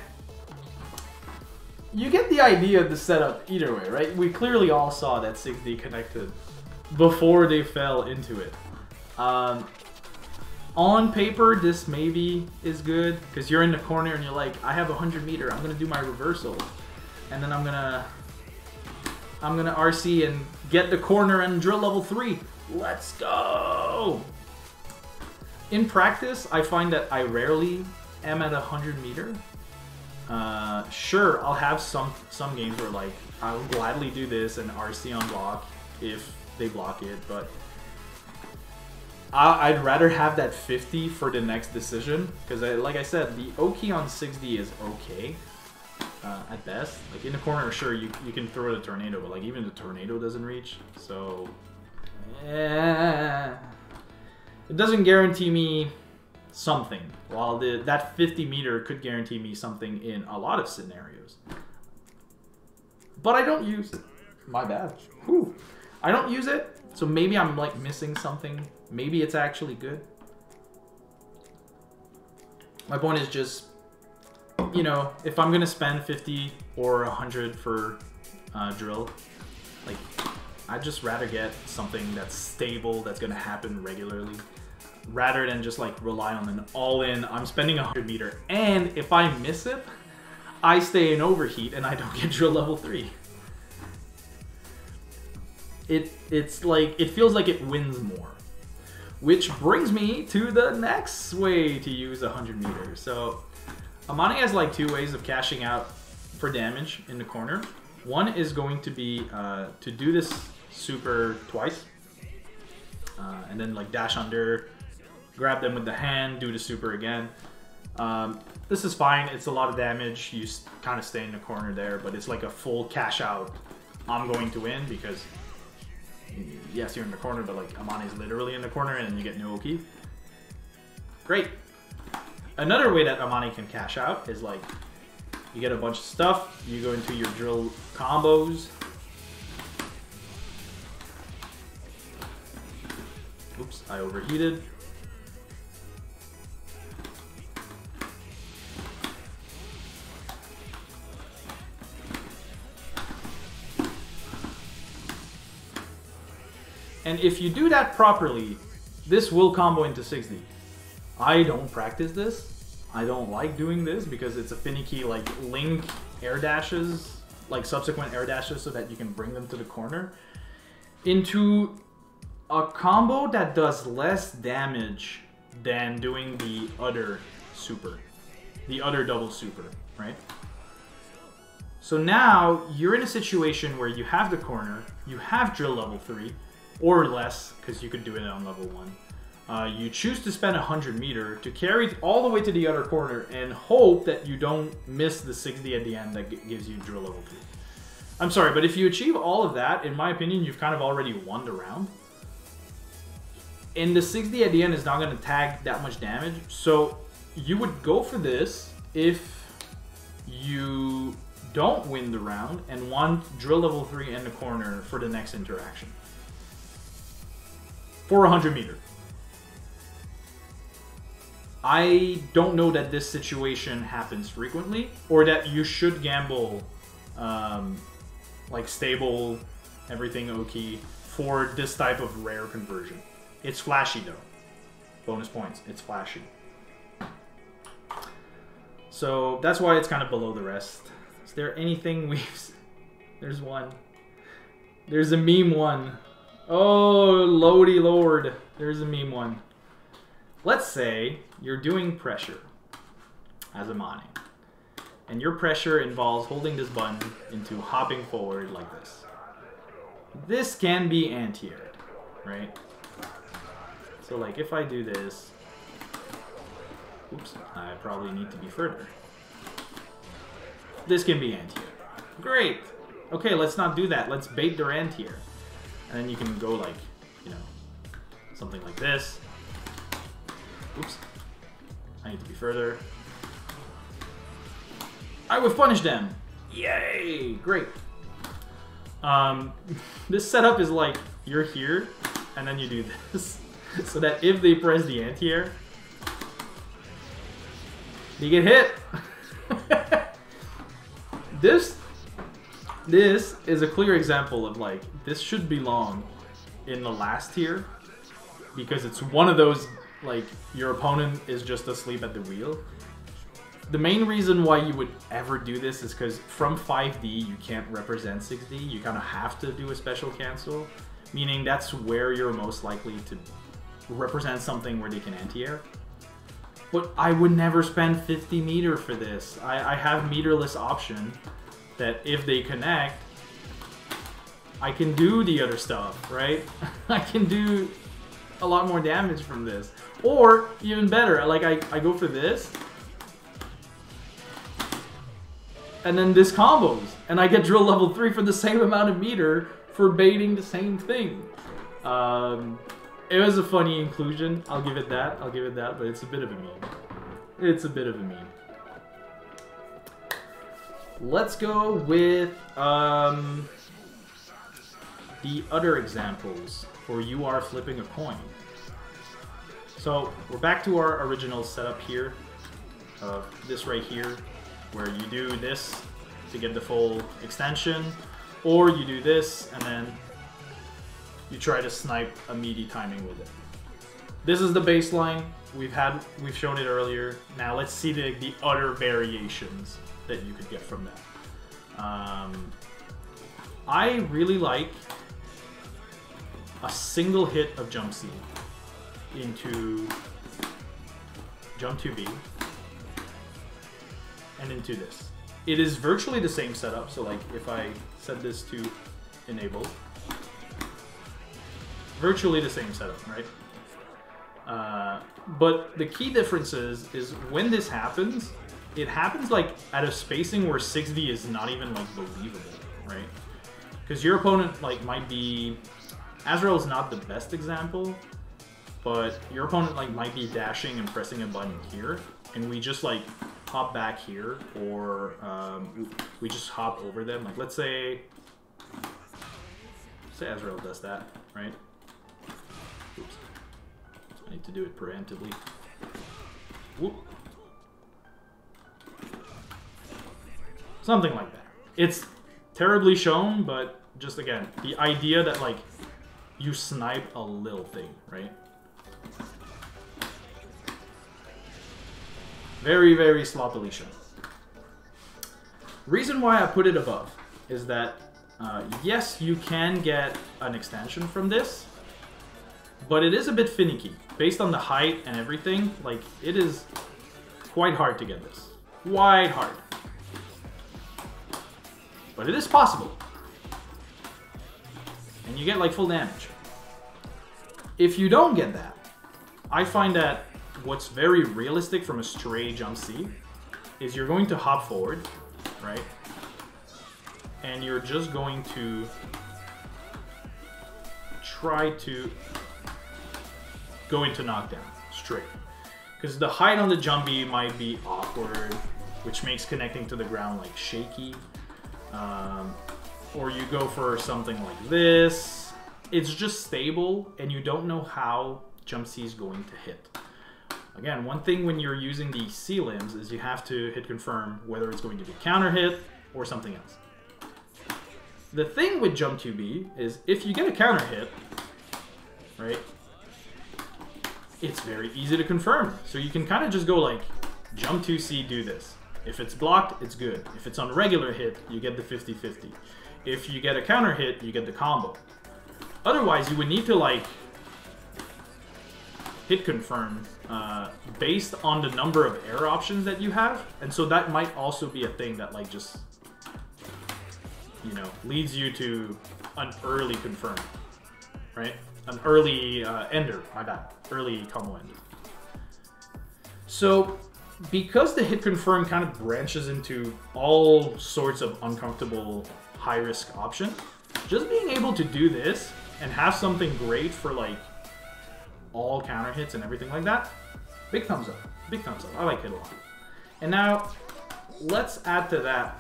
You get the idea of the setup either way, right? We clearly all saw that 6D connected before they fell into it. On paper, this maybe is good, because you're in the corner and you're like, I have 100 meter, I'm gonna do my reversal. And then I'm gonna RC and get the corner and drill level 3. Let's go! In practice, I find that I rarely am at 100 meter. Sure, I'll have some games where like I'll gladly do this and RC on block if they block it, but I'd rather have that 50 for the next decision, because like I said, the Oki on 6D is okay at best. Like in the corner, sure, you can throw the tornado, but like even the tornado doesn't reach, so it doesn't guarantee me something, while that 50 meter could guarantee me something in a lot of scenarios. But I don't use it. My bad. Whew. I don't use it, so maybe I'm like missing something. Maybe it's actually good. My point is just, you know, if I'm gonna spend 50 or 100 for drill, like I'd just rather get something that's stable, that's gonna happen regularly, rather than just like rely on an all-in, I'm spending 100 meter, and if I miss it, I stay in overheat and I don't get drill level 3. It's like, it feels like it wins more. Which brings me to the next way to use 100 meters. So Amane has like 2 ways of cashing out for damage in the corner. One is going to be to do this super twice, and then like dash under, grab them with the hand, do the super again. This is fine, it's a lot of damage, you kind of stay in the corner there, but it's like a full cash out, I'm going to win, because yes, you're in the corner, but like Amane is literally in the corner and then you get no Oki. Great. Another way that Amane can cash out is like, you get a bunch of stuff, you go into your drill combos. Oops, I overheated. And if you do that properly, this will combo into 6D. I don't practice this. I don't like doing this because it's a finicky, like, link air dashes, like subsequent air dashes so that you can bring them to the corner, into a combo that does less damage than doing the other super, the other double super, right? So now you're in a situation where you have the corner, you have drill level 3, or less, because you could do it on level 1. You choose to spend 100 meter to carry all the way to the other corner and hope that you don't miss the 6D at the end that gives you drill level 3. I'm sorry, but if you achieve all of that, in my opinion, you've kind of already won the round. And the 6D at the end is not going to tag that much damage, so you would go for this if you don't win the round and want drill level 3 in the corner for the next interaction. For 100 meter. I don't know that this situation happens frequently, or that you should gamble like stable, everything Oki for this type of rare conversion. It's flashy though. Bonus points, it's flashy. So that's why it's kind of below the rest. Is there anything we've... There's one. There's a meme one. Oh, lordy lord. There's a meme one. Let's say you're doing pressure as Amane, and your pressure involves holding this button into hopping forward like this. This can be anti-aired, right? So like if I do this, oops, I probably need to be further. This can be anti-aired. Great. Okay, let's not do that. Let's bait their anti-air. And then you can go like, you know, something like this. Oops. I need to be further. I would punish them. Yay! Great. This setup is like, you're here, and then you do this. So that if they press the anti-air, they get hit. This is a clear example of like, this should belong in the last tier, because it's one of those, like, your opponent is just asleep at the wheel. The main reason why you would ever do this is because from 5D you can't represent 6D, you kind of have to do a special cancel, meaning that's where you're most likely to represent something where they can anti-air. But I would never spend 50 meter for this. I have meterless option that if they connect, I can do the other stuff, right? I can do a lot more damage from this. Or, even better, like I go for this, and then this combos, and I get drill level 3 for the same amount of meter for baiting the same thing. It was a funny inclusion, I'll give it that, but it's a bit of a meme. It's a bit of a meme. Let's go with the other examples for you are flipping a coin. So we're back to our original setup here, this right here, where you do this to get the full extension, or you do this and then you try to snipe a meaty timing with it. This is the baseline. We've shown it earlier. Now let's see the other variations that you could get from that. I really like a single hit of jump C into jump 2B and into this. It is virtually the same setup, so like if I set this to enable, virtually the same setup, right? But the key difference is when this happens, it happens like at a spacing where 6D is not even like believable, right? Because your opponent like might be, Azrael is not the best example, but your opponent like might be dashing and pressing a button here, and we just like hop back here, or we just hop over them. Like let's say Azrael does that, right? Oops. I need to do it preemptively. Whoop. Something like that. It's terribly shown, but just again, the idea that like you snipe a little thing, right? Very, very sloppily shown. Reason why I put it above is that yes, you can get an extension from this, but it is a bit finicky. Based on the height and everything, like, it is quite hard to get this. Quite hard. But it is possible. And you get, like, full damage. If you don't get that, I find that what's very realistic from a stray jump C is you're going to hop forward, right? And you're just going to try to go into knockdown straight. Because the height on the jump B might be awkward, which makes connecting to the ground like shaky. Or you go for something like this. It's just stable and you don't know how jump C is going to hit. Again, one thing when you're using the C limbs is you have to hit confirm whether it's going to be counter hit or something else. The thing with jump 2B is if you get a counter hit, right, it's very easy to confirm. So you can kind of just go like, jump 2C, do this. If it's blocked, it's good. If it's on regular hit, you get the 50-50. If you get a counter hit, you get the combo. Otherwise, you would need to like hit confirm based on the number of error options that you have. And so that might also be a thing that like just, you know, leads you to an early confirm, right? An early ender, my bad. Early combo ender. So because the hit confirm kind of branches into all sorts of uncomfortable high risk options, just being able to do this and have something great for like all counter hits and everything like that, big thumbs up. Big thumbs up. I like it a lot. And now let's add to that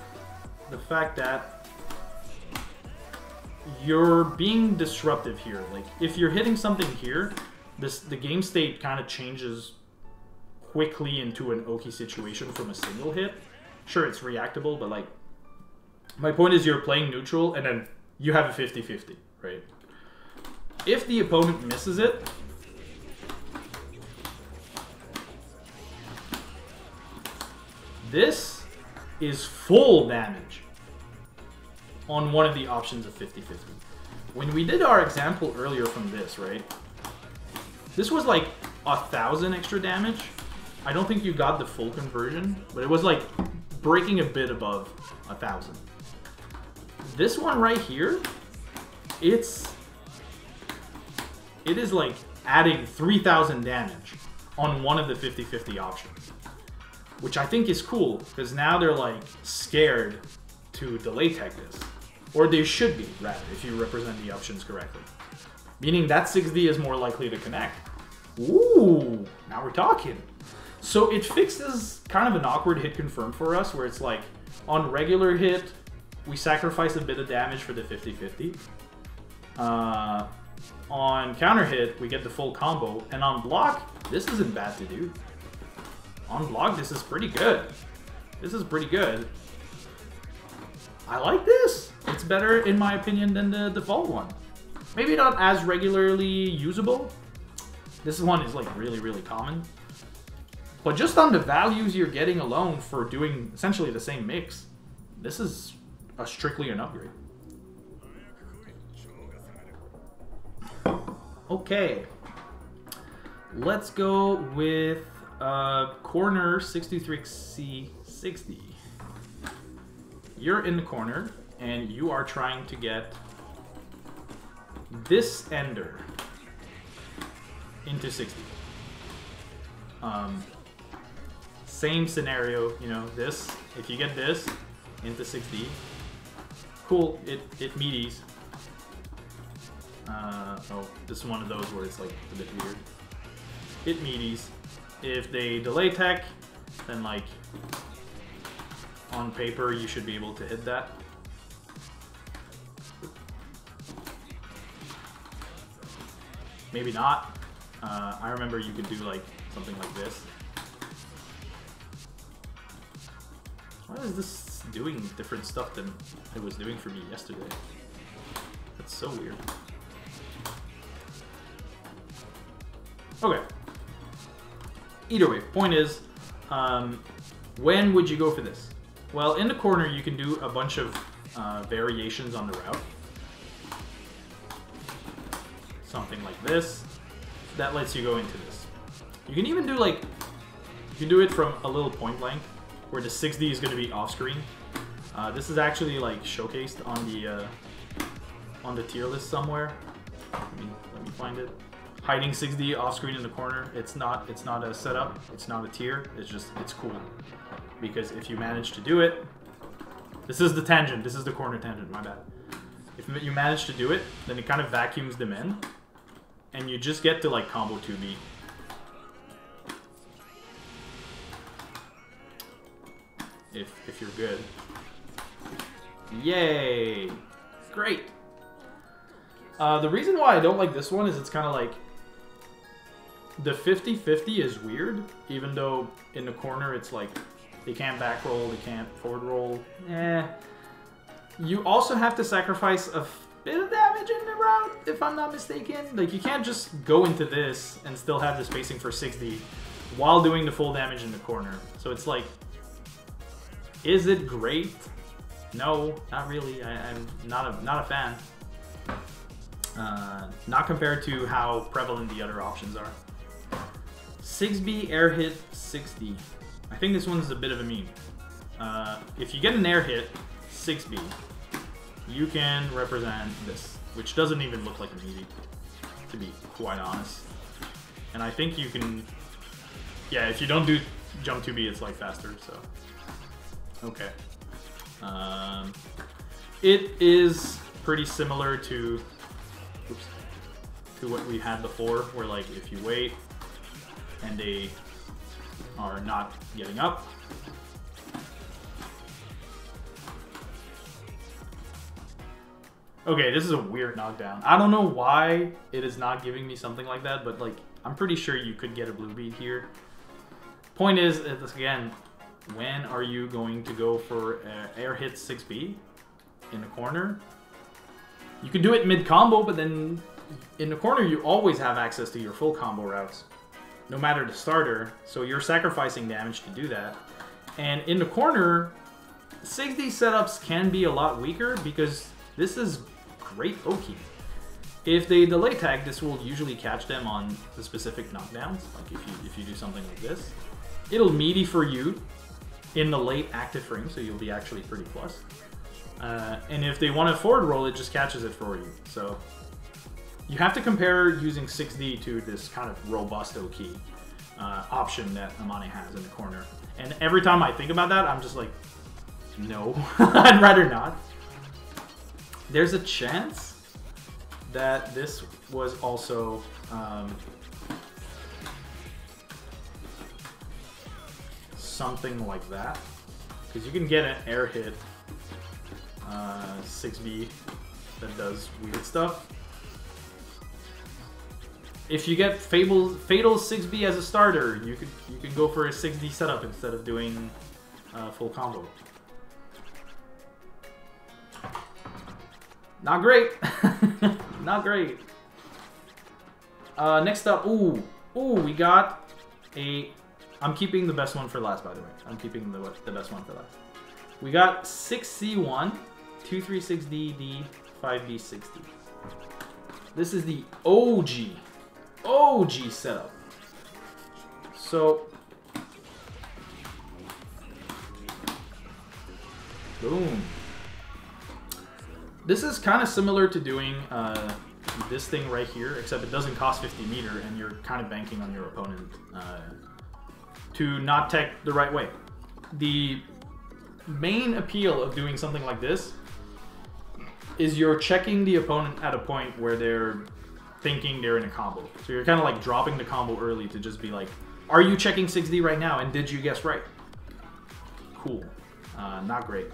the fact that you're being disruptive here. Like if you're hitting something here, the game state kind of changes quickly into an Oki situation from a single hit. Sure, it's reactable, but like my point is you're playing neutral and then you have a 50-50, right? If the opponent misses it, this is full damage on one of the options of 50-50. When we did our example earlier from this, right? This was like 1,000 extra damage I don't think you got the full conversion, but it was like breaking a bit above 1,000. This one right here, it is like adding 3,000 damage on one of the 50-50 options, which I think is cool because now they're like scared to delay tech this, or they should be rather if you represent the options correctly, meaning that 6D is more likely to connect. Ooh, now we're talking. So it fixes kind of an awkward hit confirm for us where it's like on regular hit we sacrifice a bit of damage for the 50-50. On counter hit we get the full combo, and on block this isn't bad to do. On block this is pretty good. This is pretty good. I like this. It's better in my opinion than the default one. Maybe not as regularly usable. This one is like really common. But just on the values you're getting alone for doing essentially the same mix, this is strictly an upgrade. Okay. Let's go with corner 63C60. You're in the corner and you are trying to get this ender into 60. Same scenario, you know, this, if you get this into 60, cool, it meaties. Oh, this is one of those where it's like a bit weird. It meaties. If they delay tech, then like on paper you should be able to hit that. Maybe not. I remember you could do like something like this. Why is this doing different stuff than it was doing for me yesterday? That's so weird. Okay. Either way, point is, when would you go for this? Well, in the corner you can do a bunch of variations on the route. Something like this. That lets you go into this. You can even do like, you can do it from a little point blank, where the 6D is going to be off screen. This is actually like showcased on the tier list somewhere. Let me find it. Hiding 6D off screen in the corner. It's not a setup. It's not a tier. It's cool. Because if you manage to do it, this is the tangent. This is the corner tangent. My bad. If you manage to do it, then it kind of vacuums them in, and you just get to like combo 2B. If you're good. Yay! Great! The reason why I don't like this one is it's kind of like the 50-50 is weird, even though in the corner it's like they can't back roll, they can't forward roll. You also have to sacrifice a bit of damage in the route, if I'm not mistaken. Like, you can't just go into this and still have the spacing for 60 while doing the full damage in the corner. So it's like, is it great? No, not really. I'm not a fan. Not compared to how prevalent the other options are. 6B air hit 60. I think this one's a bit of a meme. If you get an air hit 6B, you can represent this, which doesn't even look like a meaty, to be quite honest. And I think you can, yeah, if you don't do jump 2B, it's like faster, so. Okay. It is pretty similar to, oops, to what we had before, where like if you wait and they are not getting up, okay, this is a weird knockdown. I don't know why it is not giving me something like that, but like I'm pretty sure you could get a blue beat here. Point is, again, when are you going to go for air hit 6B in the corner? You can do it mid combo, but then in the corner you always have access to your full combo routes, no matter the starter. So you're sacrificing damage to do that. And in the corner, 6D setups can be a lot weaker because this is great poking. If they delay tag, this will usually catch them on the specific knockdowns, like if you do something like this. it'll meaty for you in the late active frame, so you'll be actually pretty plus. And if they want to forward roll, it just catches it for you. So you have to compare using 6D to this kind of robusto key option that Amane has in the corner. And every time I think about that, I'm just like, no, I'd rather not. There's a chance that this was also something like that, because you can get an air hit 6B that does weird stuff. If you get Fatal 6B as a starter, you could go for a 6D setup instead of doing full combo. Not great. Not great. Next up, we got a... I'm keeping the best one for last, by the way. I'm keeping the best one for last. We got 6C1, 236D, 5B6D. This is the OG setup. So, boom. This is kind of similar to doing this thing right here, except it doesn't cost 50 meter, and you're kind of banking on your opponent to not tech the right way. The main appeal of doing something like this is you're checking the opponent at a point where they're thinking they're in a combo. So you're kind of like dropping the combo early to just be like, are you checking 6D right now, and did you guess right? Cool. Not great.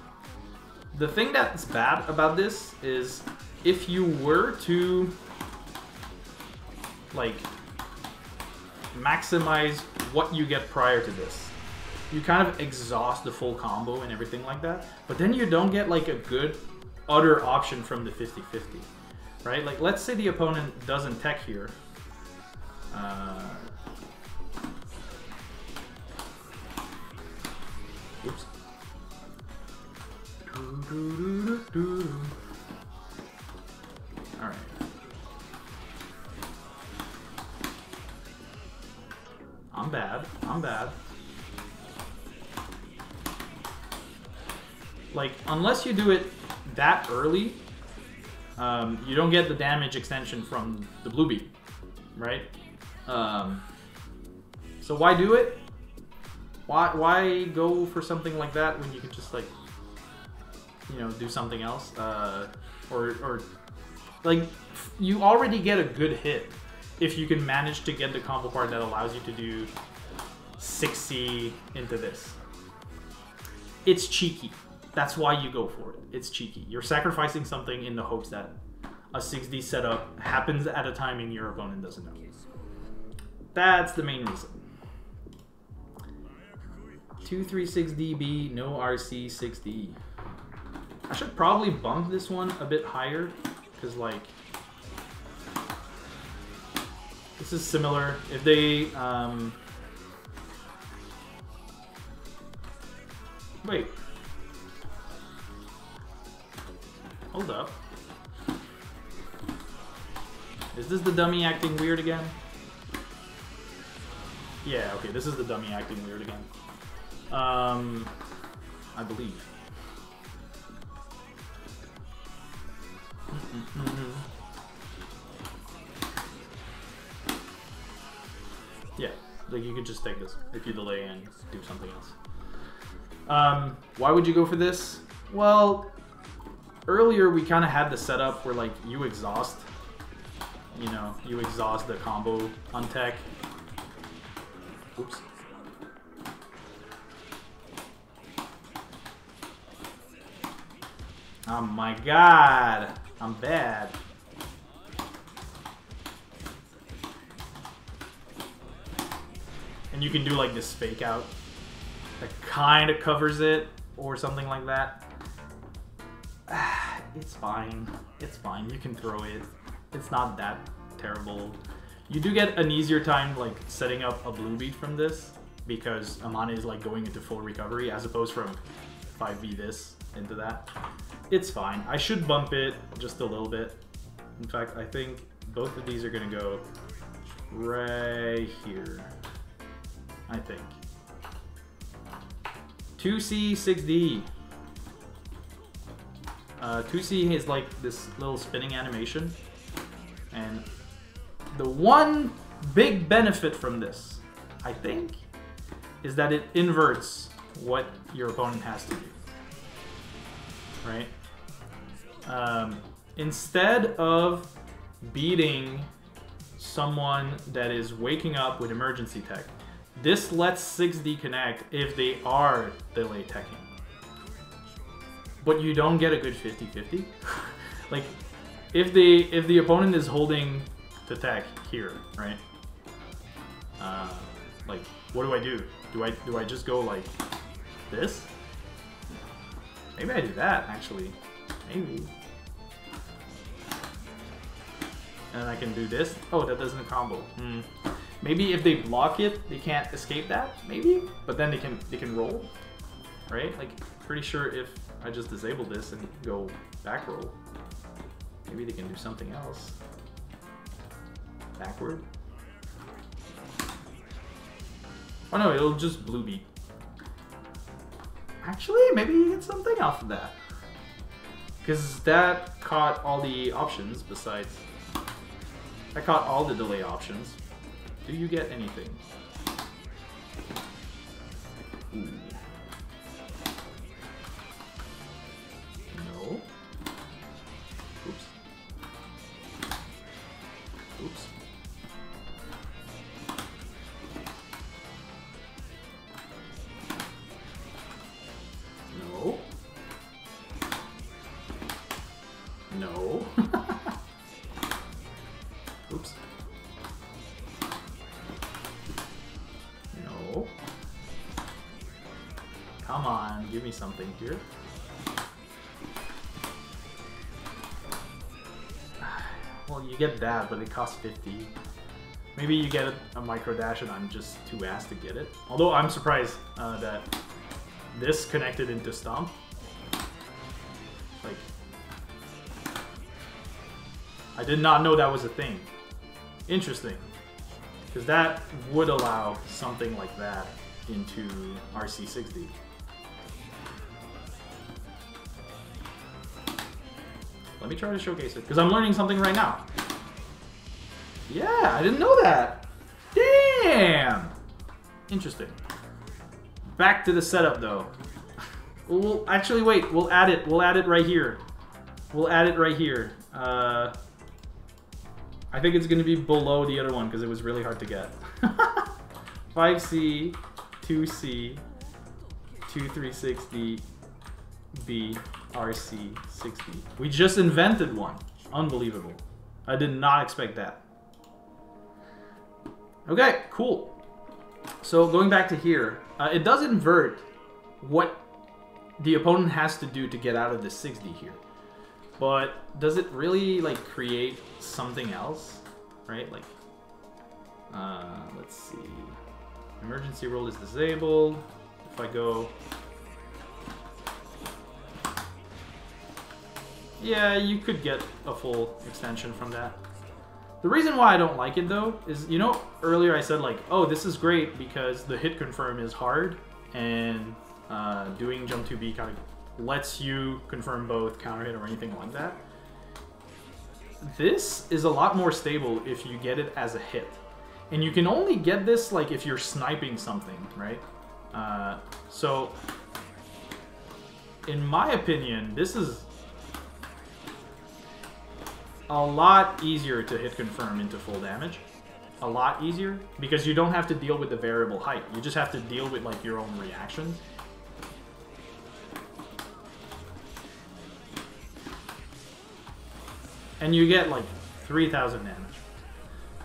The thing that's bad about this is if you were to like maximize what you get prior to this, you kind of exhaust the full combo and everything like that, but then you don't get like a good other option from the 50-50, right? Like, let's say the opponent doesn't tech here. Oops. All right. I'm bad. I'm bad. Like, unless you do it that early, you don't get the damage extension from the blue beam, right? So why do it? Why go for something like that when you can just, like, you know, do something else? Or like, you already get a good hit if you can manage to get the combo part that allows you to do 6C into this. It's cheeky. That's why you go for it. It's cheeky. You're sacrificing something in the hopes that a 6D setup happens at a timing your opponent doesn't know. That's the main reason. 236DB, no RC, 6D. I should probably bump this one a bit higher, because, like, this is similar. If they, wait. Hold up. Is this the dummy acting weird again? Yeah, okay, this is the dummy acting weird again. I believe. Yeah, like, you could just take this if you delay and do something else. Why would you go for this? Well, earlier we kind of had the setup where, like, you exhaust, you know, you exhaust the combo on tech. Oops. Oh my god, I'm bad. And you can do, like, this fake out that kind of covers it or something like that. It's fine. It's fine. You can throw it. It's not that terrible. You do get an easier time, like, setting up a blue beat from this, because Amane is, like, going into full recovery as opposed from 5v this into that. It's fine. I should bump it just a little bit. In fact, I think both of these are gonna go right here. I think. 2C, 6D. 2C is like this little spinning animation. And the one big benefit from this, I think, is that it inverts what your opponent has to do. Right? Instead of beating someone that is waking up with emergency tech, this lets 6D connect if they are delay teching. But you don't get a good 50-50. Like, if the opponent is holding the tech here, right? Like, what do I do? Do I just go like this? Maybe I do that, actually. Maybe. And I can do this. Oh, that doesn't combo. Maybe if they block it, they can't escape that. Maybe, but then they can roll, right? Like, pretty sure if I just disable this and go back roll, maybe they can do something else. Backward. Oh no, it'll just blue beat. Actually, maybe you get something off of that. Because that caught all the options besides... I caught all the delay options. Do you get anything? Ooh. No. Oops. Oops. No. No. Oops. No. Come on, give me something here. Well, you get that, but it costs 50. Maybe you get a micro dash and I'm just too ass to get it. Although I'm surprised that this connected into Stomp. Like, I did not know that was a thing. Interesting. Because that would allow something like that into RC60. Let me try to showcase it, because I'm learning something right now. Yeah, I didn't know that. Damn! Interesting. Back to the setup, though. We'll actually wait. We'll add it. We'll add it right here. We'll add it right here. I think it's going to be below the other one because it was really hard to get. 5C, 2C, 2360, B, RC, 60. We just invented one. Unbelievable. I did not expect that. Okay, cool. So going back to here, it does invert what the opponent has to do to get out of the 60 here. But does it really like create something else, right? Like, let's see. Emergency roll is disabled. If I go, yeah, you could get a full extension from that. The reason why I don't like it though is, you know, earlier I said like, oh, this is great because the hit confirm is hard and doing jump 2B kind of lets you confirm both counter hit or anything like that. This is a lot more stable if you get it as a hit. And you can only get this like if you're sniping something, right? So, in my opinion, this is a lot easier to hit confirm into full damage. A lot easier, because you don't have to deal with the variable height. You just have to deal with like your own reactions. And you get like 3,000 damage.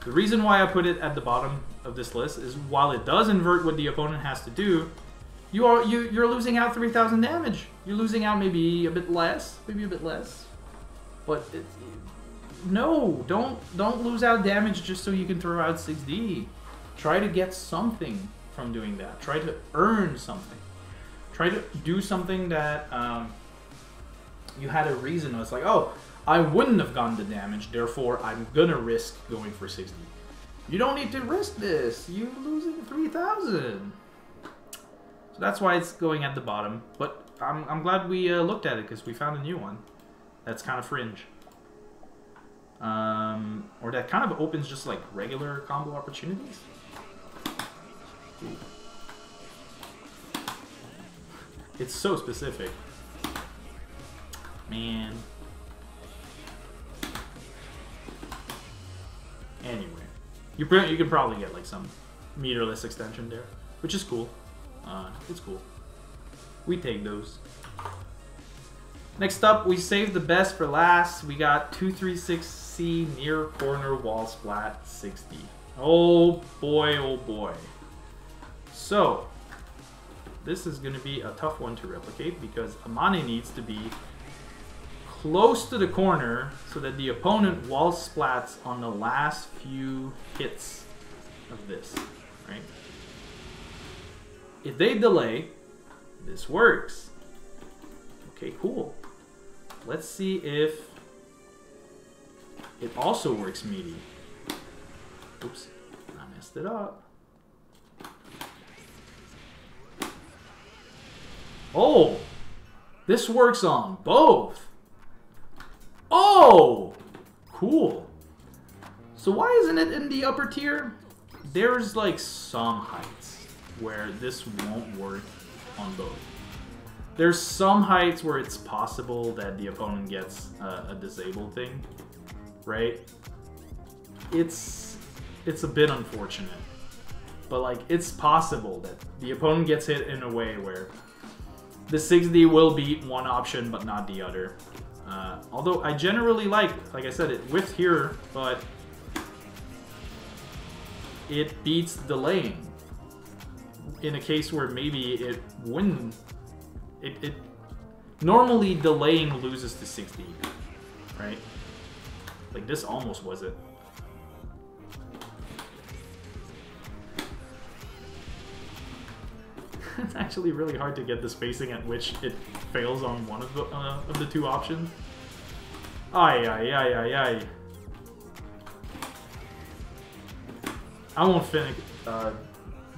The reason why I put it at the bottom of this list is while it does invert what the opponent has to do, you're losing out 3,000 damage. You're losing out maybe a bit less, But no, don't lose out damage just so you can throw out 6D. Try to get something from doing that. Try to earn something. Try to do something that you had a reason. It's like, oh, I wouldn't have gotten the damage, therefore I'm gonna risk going for 60. You don't need to risk this. You're losing 3,000. So that's why it's going at the bottom. But I'm glad we looked at it because we found a new one that's kind of fringe. Or that kind of opens just like regular combo opportunities. Ooh. It's so specific. Man. Anyway. You can probably get like some meterless extension there, which is cool. It's cool. We take those. Next up, we saved the best for last. We got 236C near corner wall splat 60. Oh boy, oh boy. So, this is going to be a tough one to replicate because Amane needs to be close to the corner so that the opponent wall splats on the last few hits of this, right? If they delay, this works. Okay, cool. Let's see if it also works meaty. Oops, I messed it up. Oh, this works on both. Oh, cool. So why isn't it in the upper tier? There's like some heights where this won't work on both. There's some heights where it's possible that the opponent gets a disabled thing, right? It's a bit unfortunate, but like it's possible that the opponent gets hit in a way where the 6D will beat one option but not the other. Although I generally like I said, it with here, but it beats delaying in a case where maybe it wouldn't. It normally delaying loses to 6D, right? Like this almost was it. It's actually really hard to get the spacing at which it fails on one of the two options. Ay, ay, ay, ay, ay. I won't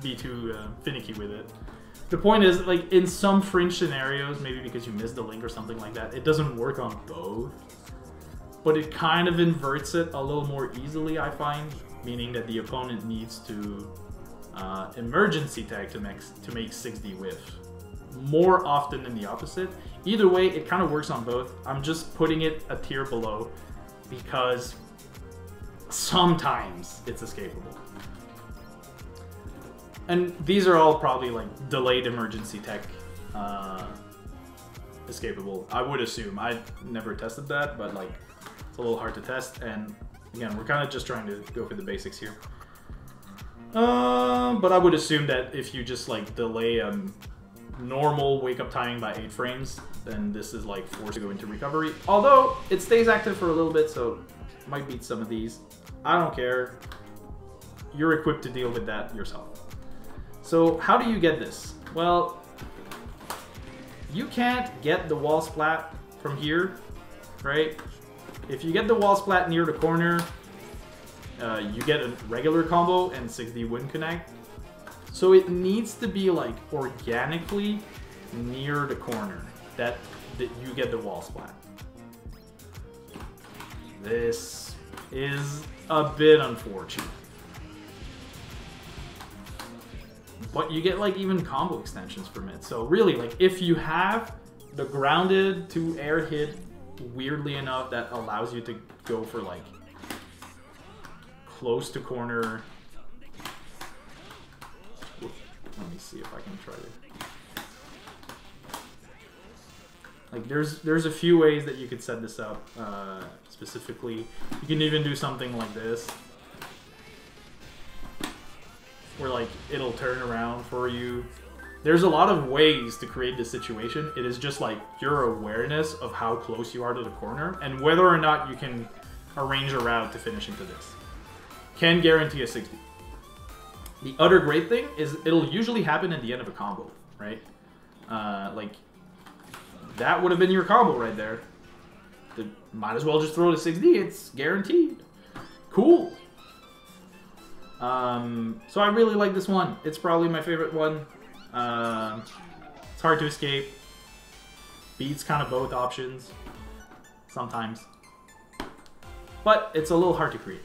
be too finicky with it. The point is, like, in some fringe scenarios, maybe because you missed the link or something like that, it doesn't work on both. But it kind of inverts it a little more easily, I find. Meaning that the opponent needs to emergency tag to make 6D whiff more often than the opposite. Either way, it kind of works on both. I'm just putting it a tier below because sometimes it's escapable. And these are all probably like delayed emergency tech escapable, I would assume. I've never tested that, but like it's a little hard to test. And again, we're kind of just trying to go for the basics here. But I would assume that if you just like delay normal wake up timing by 8 frames, then this is like forced to go into recovery. Although it stays active for a little bit, so it might beat some of these. I don't care. You're equipped to deal with that yourself. So how do you get this? Well, you can't get the wall splat from here, right? If you get the wall splat near the corner, you get a regular combo and 6D wouldn't connect. So it needs to be like organically near the corner that you get the wall splat. This is a bit unfortunate. But you get like even combo extensions from it. So really, like if you have the grounded to air hit weirdly enough that allows you to go for like close to corner. Let me see if I can try to. Like there's a few ways that you could set this up. Specifically, you can even do something like this, where like it'll turn around for you. There's a lot of ways to create this situation. It is just like your awareness of how close you are to the corner and whether or not you can arrange a route to finish into this. Can guarantee a 60. The other great thing is it'll usually happen at the end of a combo, right? Like that would have been your combo right there. Might as well just throw the 6D. It's guaranteed. Cool. So I really like this one. It's probably my favorite one. It's hard to escape. Beats kind of both options. Sometimes. But it's a little hard to create.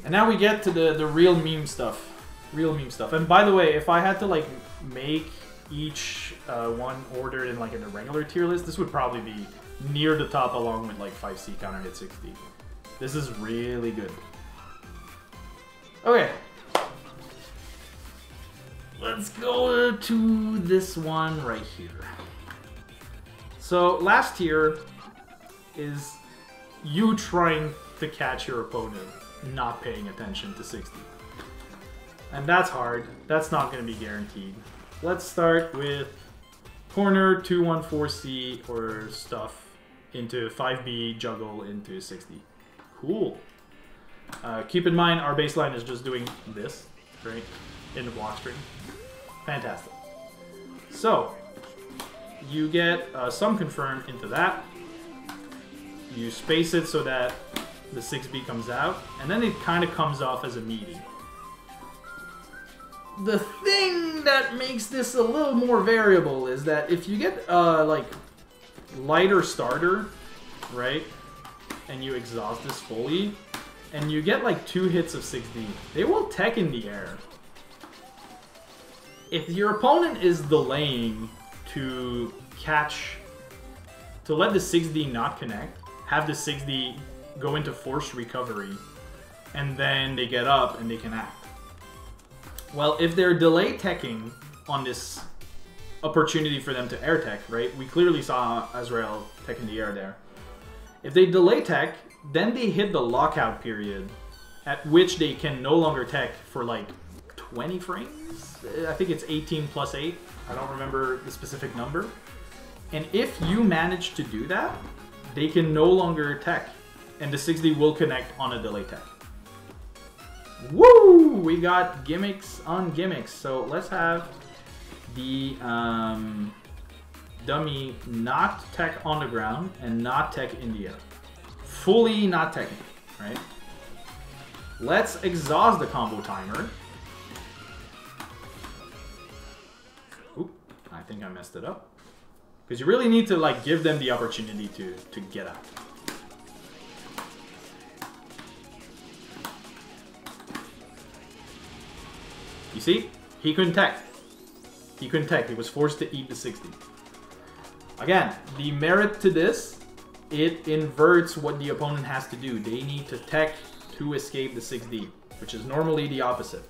And now we get to the real meme stuff. Real meme stuff. And by the way, if I had to like make each one ordered in like in a regular tier list, this would probably be near the top along with like 5C counter hit 60. This is really good. Okay. Let's go to this one right here. So last tier is you trying to catch your opponent not paying attention to 60. And that's hard. That's not going to be guaranteed. Let's start with corner 214C or stuff into 5B, juggle into 60. Cool. Keep in mind our baseline is just doing this, right? In the block string. Fantastic. So, you get some confirmed into that. You space it so that the 6B comes out, and then it kind of comes off as a meaty. The thing that makes this a little more variable is that if you get like lighter starter, right, and you exhaust this fully, and you get like 2 hits of 6D, they will tech in the air. If your opponent is delaying to catch, to let the 6D not connect, have the 6D go into forced recovery, and then they get up and they can act. Well, if they're delay teching on this opportunity for them to air tech, right? We clearly saw Azrael tech in the air there. If they delay tech, then they hit the lockout period, at which they can no longer tech for like 20 frames? I think it's 18 plus 8. I don't remember the specific number. And if you manage to do that, they can no longer tech, and the 6D will connect on a delay tech. Woo! We got gimmicks on gimmicks. So let's have the dummy not tech on the ground and not tech in the air. Fully not teching, right? Let's exhaust the combo timer. Oop, I think I messed it up. Because you really need to like give them the opportunity to get out. You see? He couldn't tech. He couldn't tech. He was forced to eat the 60. Again, the merit to this, it inverts what the opponent has to do. They need to tech to escape the 6D, which is normally the opposite.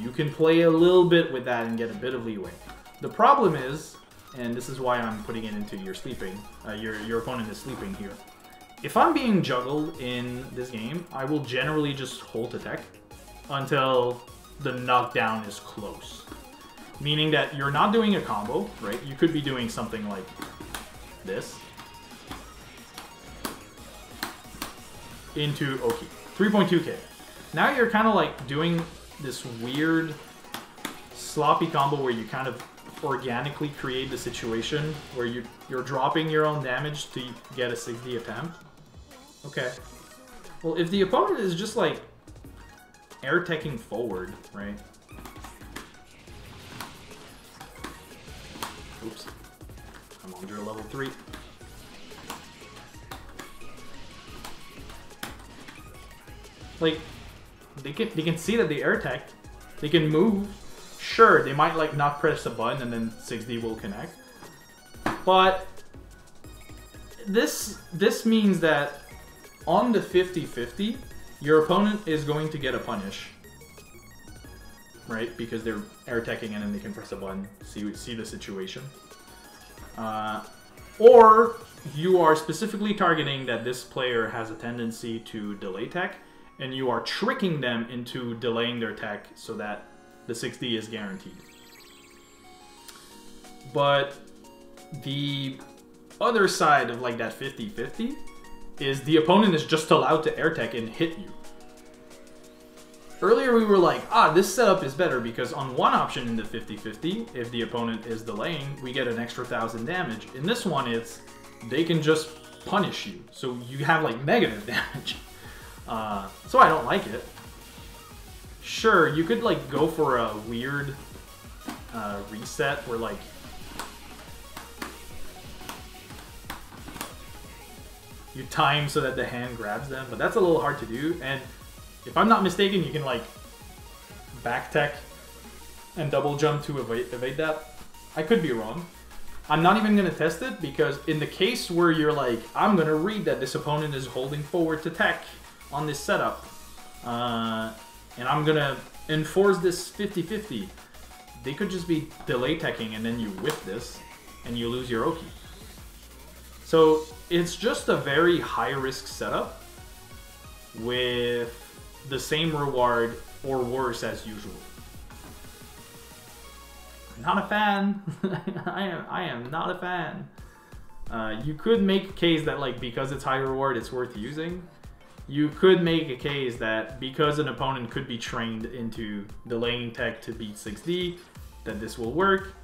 You can play a little bit with that and get a bit of leeway. The problem is, and this is why I'm putting it into your sleeping, your opponent is sleeping here. If I'm being juggled in this game, I will generally just hold to tech until the knockdown is close. Meaning that you're not doing a combo, right? You could be doing something like this. Into Oki. 3.2k. Now you're kind of like doing this weird sloppy combo where you kind of organically create the situation where you're dropping your own damage to get a 6D attempt. Okay. Well, if the opponent is just like air teching forward, right? Oops. I'm under a level 3. Like, they can see that they air tech. They can move. Sure, they might like not press a button and then 6D will connect. But this means that on the 50-50, your opponent is going to get a punish. Right? Because they're air teching and then they can press a button, see the situation. Or you are specifically targeting that this player has a tendency to delay tech, and you are tricking them into delaying their tech so that the 6D is guaranteed. But the other side of like that 50-50 is the opponent is just allowed to air tech and hit you. Earlier we were like, this setup is better because on one option in the 50-50, if the opponent is delaying, we get an extra 1000 damage. In this one, it's they can just punish you, so you have like negative damage. So I don't like it. Sure, you could like go for a weird reset where like you time so that the hand grabs them, but that's a little hard to do. And if I'm not mistaken, you can like back tech and double jump to evade that. I could be wrong. I'm not even going to test it because in the case where you're like, I'm going to read that this opponent is holding forward to tech on this setup, and I'm going to enforce this 50-50, they could just be delay teching and then you whiff this and you lose your Oki. So it's just a very high risk setup with the same reward or worse as usual. Not a fan. I am not a fan. You could make a case that like because it's high reward, it's worth using. You could make a case that because an opponent could be trained into delaying tech to beat 6D, that this will work.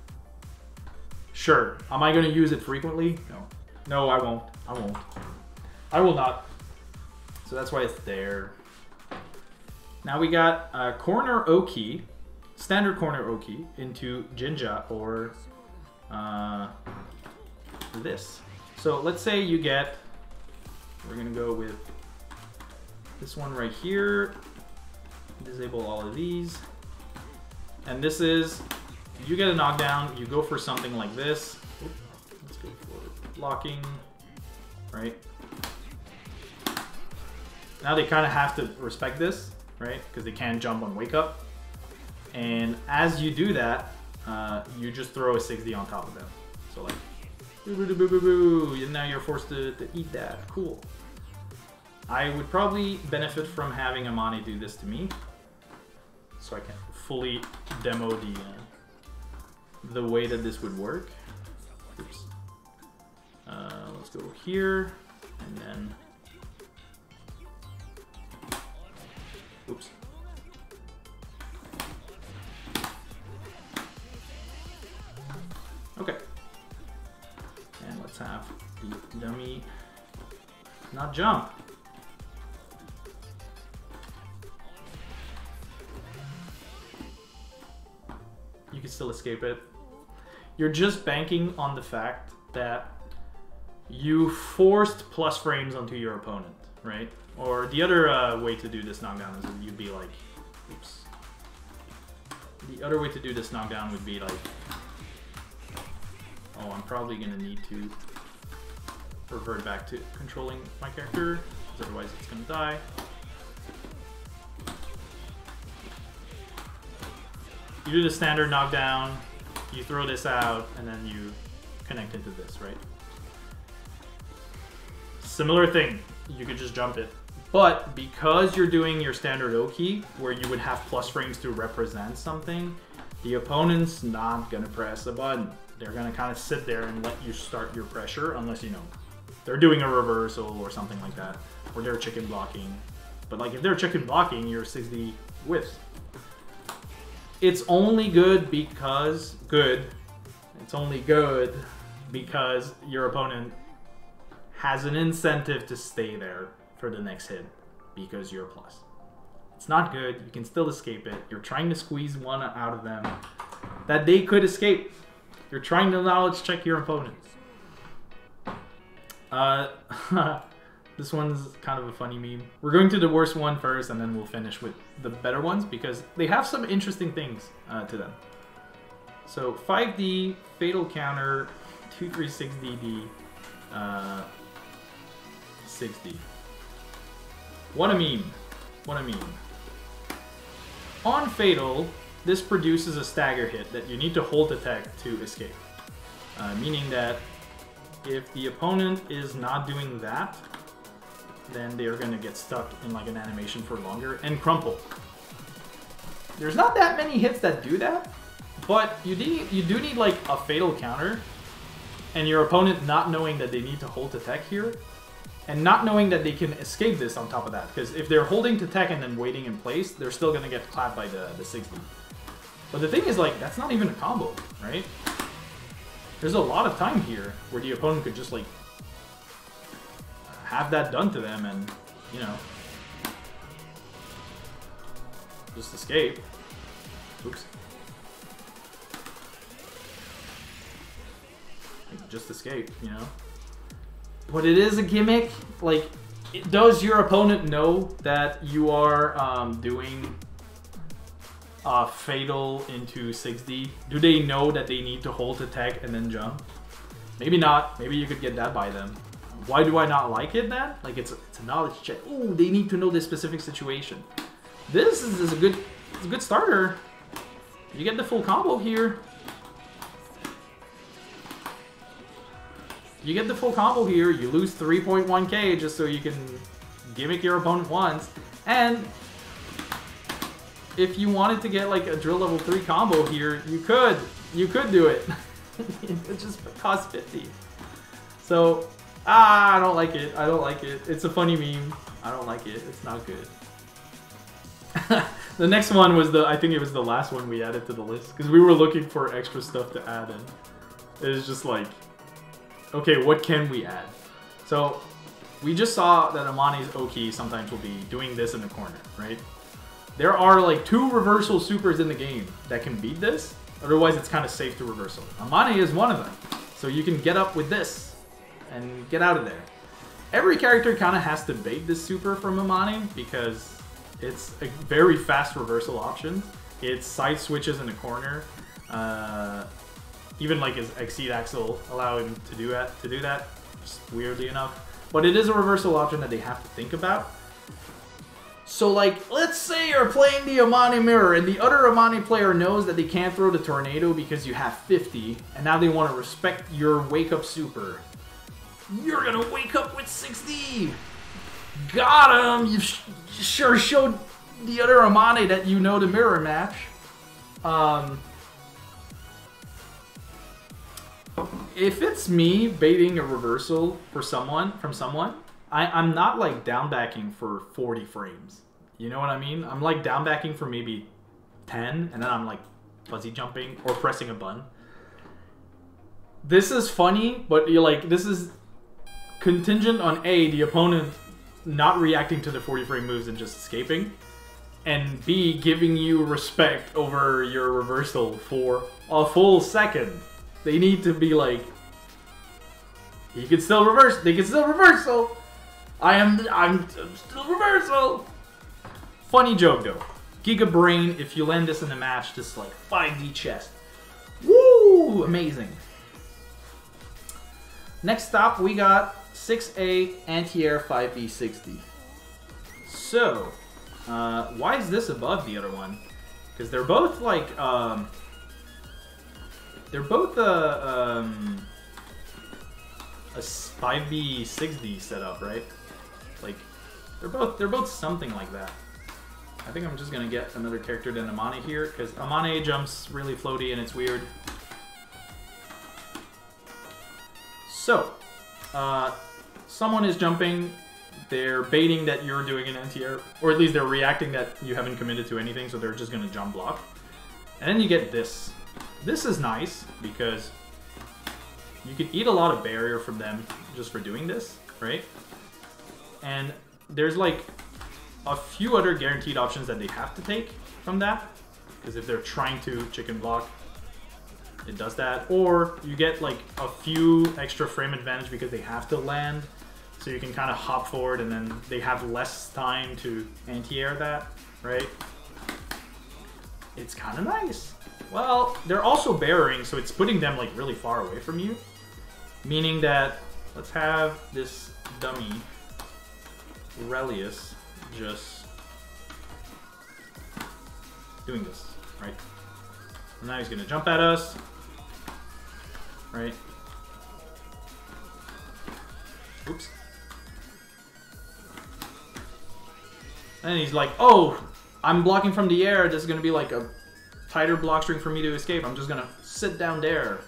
Sure. Am I going to use it frequently? No. No, I won't. I won't. I will not. So that's why it's there. Now we got corner Oki, standard corner Oki into Jinja or this. So let's say you get, we're gonna go with this one right here, disable all of these. And this is, you get a knockdown, you go for something like this. Let's go for blocking, right? Now they kind of have to respect this, right? Because they can't jump on wake up. And as you do that, you just throw a 6D on top of them. So like, boo boo boo boo boo, and now you're forced to eat that. Cool. I would probably benefit from having Amane do this to me, so I can fully demo the way that this would work. Oops. Let's go here, and then, oops. Okay. And let's have the dummy not jump. You can still escape it. You're just banking on the fact that you forced plus frames onto your opponent, right? Or the other way to do this knockdown is you'd be like, oops. The other way to do this knockdown would be like, oh, I'm probably gonna need to revert back to controlling my character, because otherwise it's gonna die. You do the standard knockdown, you throw this out, and then you connect into this, right? Similar thing, you could just jump it. But because you're doing your standard Oki, where you would have plus frames to represent something, the opponent's not gonna press a button. They're gonna kind of sit there and let you start your pressure, unless, you know, they're doing a reversal or something like that, or they're chicken blocking. But like if they're chicken blocking, you're 6D whiffs. It's only good because it's only good because your opponent has an incentive to stay there for the next hit because you're a plus. It's not good. You can still escape it. You're trying to squeeze one out of them that they could escape. You're trying to knowledge check your opponent. This one's kind of a funny meme. We're going to the worst one first, and then we'll finish with the better ones because they have some interesting things to them. So 5D, fatal counter, 236DD, 6D. What a meme. What a meme. On fatal, this produces a stagger hit that you need to hold attack to escape. Meaning that if the opponent is not doing that, then they're gonna get stuck in like an animation for longer and crumple. There's not that many hits that do that, but you do need like a fatal counter, and your opponent not knowing that they need to hold to tech here, and not knowing that they can escape this on top of that. Because if they're holding to tech and then waiting in place, they're still gonna get clapped by the 60. But the thing is, like, that's not even a combo, right? There's a lot of time here where the opponent could just like have that done to them, and you know, just escape. Oops. Like, just escape, you know? But it is a gimmick. Like, does your opponent know that you are doing fatal into 6D? Do they know that they need to hold attack and then jump? Maybe not. Maybe you could get that by them. Why do I not like it then? Like, it's a knowledge check. Oh, they need to know this specific situation. This is a good starter. You get the full combo here. You get the full combo here. You lose 3.1k just so you can gimmick your opponent once. And if you wanted to get like a drill level 3 combo here, you could do it. It just costs 50. So, I don't like it. I don't like it. It's a funny meme. I don't like it. It's not good. The next one was I think it was the last one we added to the list because we were looking for extra stuff to add in. It was just like, okay, what can we add? So we just saw that Amane's Oki sometimes will be doing this in the corner, right? There are like 2 reversal supers in the game that can beat this. Otherwise, it's kind of safe to reversal. Amane is one of them. So you can get up with this and get out of there. Every character kind of has to bait this super from Amane because it's a very fast reversal option. It's side switches in the corner. Even like his Exceed Axle allow him to do that, just weirdly enough. But it is a reversal option that they have to think about. So like, let's say you're playing the Amane mirror and the other Amane player knows that they can't throw the tornado because you have 50, and now they want to respect your wake up super. You're gonna wake up with 60! Got him! You sure showed the other Amane that you know the mirror match. If it's me baiting a reversal from someone, I'm not like down backing for 40 frames. You know what I mean? I'm like down backing for maybe 10, and then I'm like fuzzy jumping or pressing a button. This is funny, but you're like, this is contingent on A, the opponent not reacting to the 40 frame moves and just escaping, and B, giving you respect over your reversal for a full second. They need to be like, he can still reverse, they can still reversal. I'm still reversal. Funny joke though. Giga Brain, if you land this in the match, just like 5D chest. Woo! Amazing. Next stop, we got 6A anti-air 5B60. So, why is this above the other one? Because they're both like, they're both a 5B 6D setup, right? Like, they're both something like that. I think I'm just gonna get another character than Amane here, because Amane jumps really floaty and it's weird. So, someone is jumping, they're baiting that you're doing an anti-air, or at least they're reacting that you haven't committed to anything, so they're just gonna jump block. And then you get this. This is nice, because you can eat a lot of barrier from them just for doing this, right? And there's like a few other guaranteed options that they have to take from that, because if they're trying to chicken block, it does that. Or you get like a few extra frame advantage because they have to land, so you can kind of hop forward and then they have less time to anti-air that, right? It's kind of nice. Well, they're also barriering, so it's putting them like really far away from you. Meaning that, let's have this dummy, Relius, just doing this, right? And now he's gonna jump at us, right? Oops. And he's like, oh, I'm blocking from the air, this is gonna be like a tighter block string for me to escape, I'm just gonna sit down there.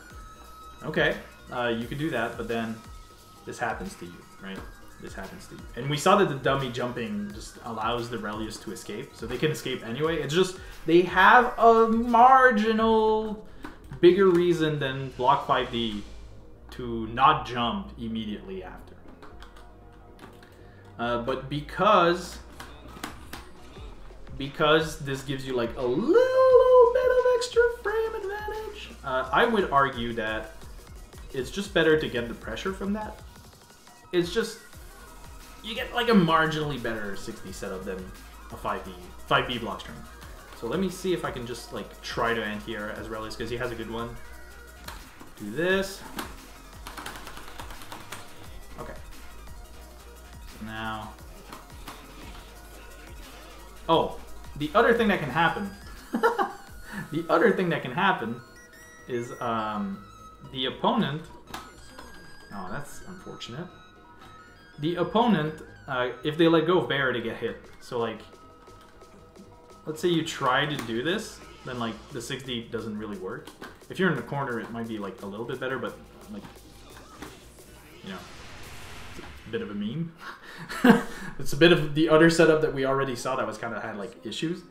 Okay. You could do that, but then this happens to you, right? This happens to you. And we saw that the dummy jumping just allows the Relius to escape, so they can escape anyway. It's just, they have a marginal bigger reason than block 5D to not jump immediately after. But because because this gives you like a little bit of extra frame advantage, I would argue that it's just better to get the pressure from that. It's just, you get like a marginally better 60 setup than a 5B block string. So let me see if I can just like try to anti-air as Relius, because he has a good one. Do this. Okay. So now. Oh, the other thing that can happen. The other thing that can happen is the opponent. Oh, that's unfortunate. The opponent, if they let go of bear, they get hit. So like, let's say you try to do this, then like the 6D doesn't really work. If you're in the corner, it might be like a little bit better, but like, you know, it's a bit of a meme. It's a bit of the other setup that we already saw that was kind of had like issues.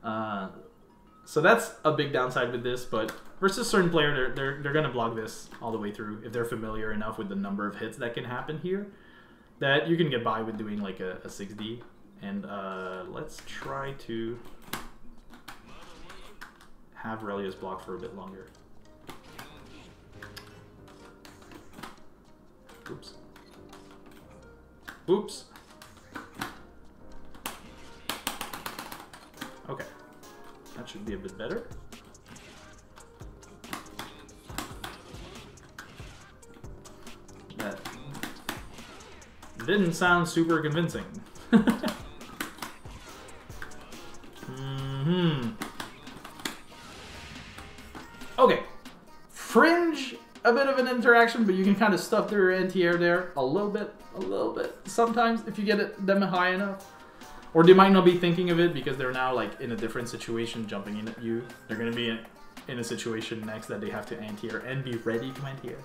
So that's a big downside with this, but versus a certain player, they're gonna block this all the way through if they're familiar enough with the number of hits that can happen here, that you can get by with doing like a 6D. And let's try to have Relius block for a bit longer. Oops. Oops. Okay. That should be a bit better. That didn't sound super convincing. Okay. Fringe, a bit of an interaction, but you can kind of stuff their anti-air there a little bit. Sometimes if you get them high enough. Or they might not be thinking of it because they're now like in a different situation jumping in at you. They're going to be in a situation next that they have to anti-air and be ready to anti-air.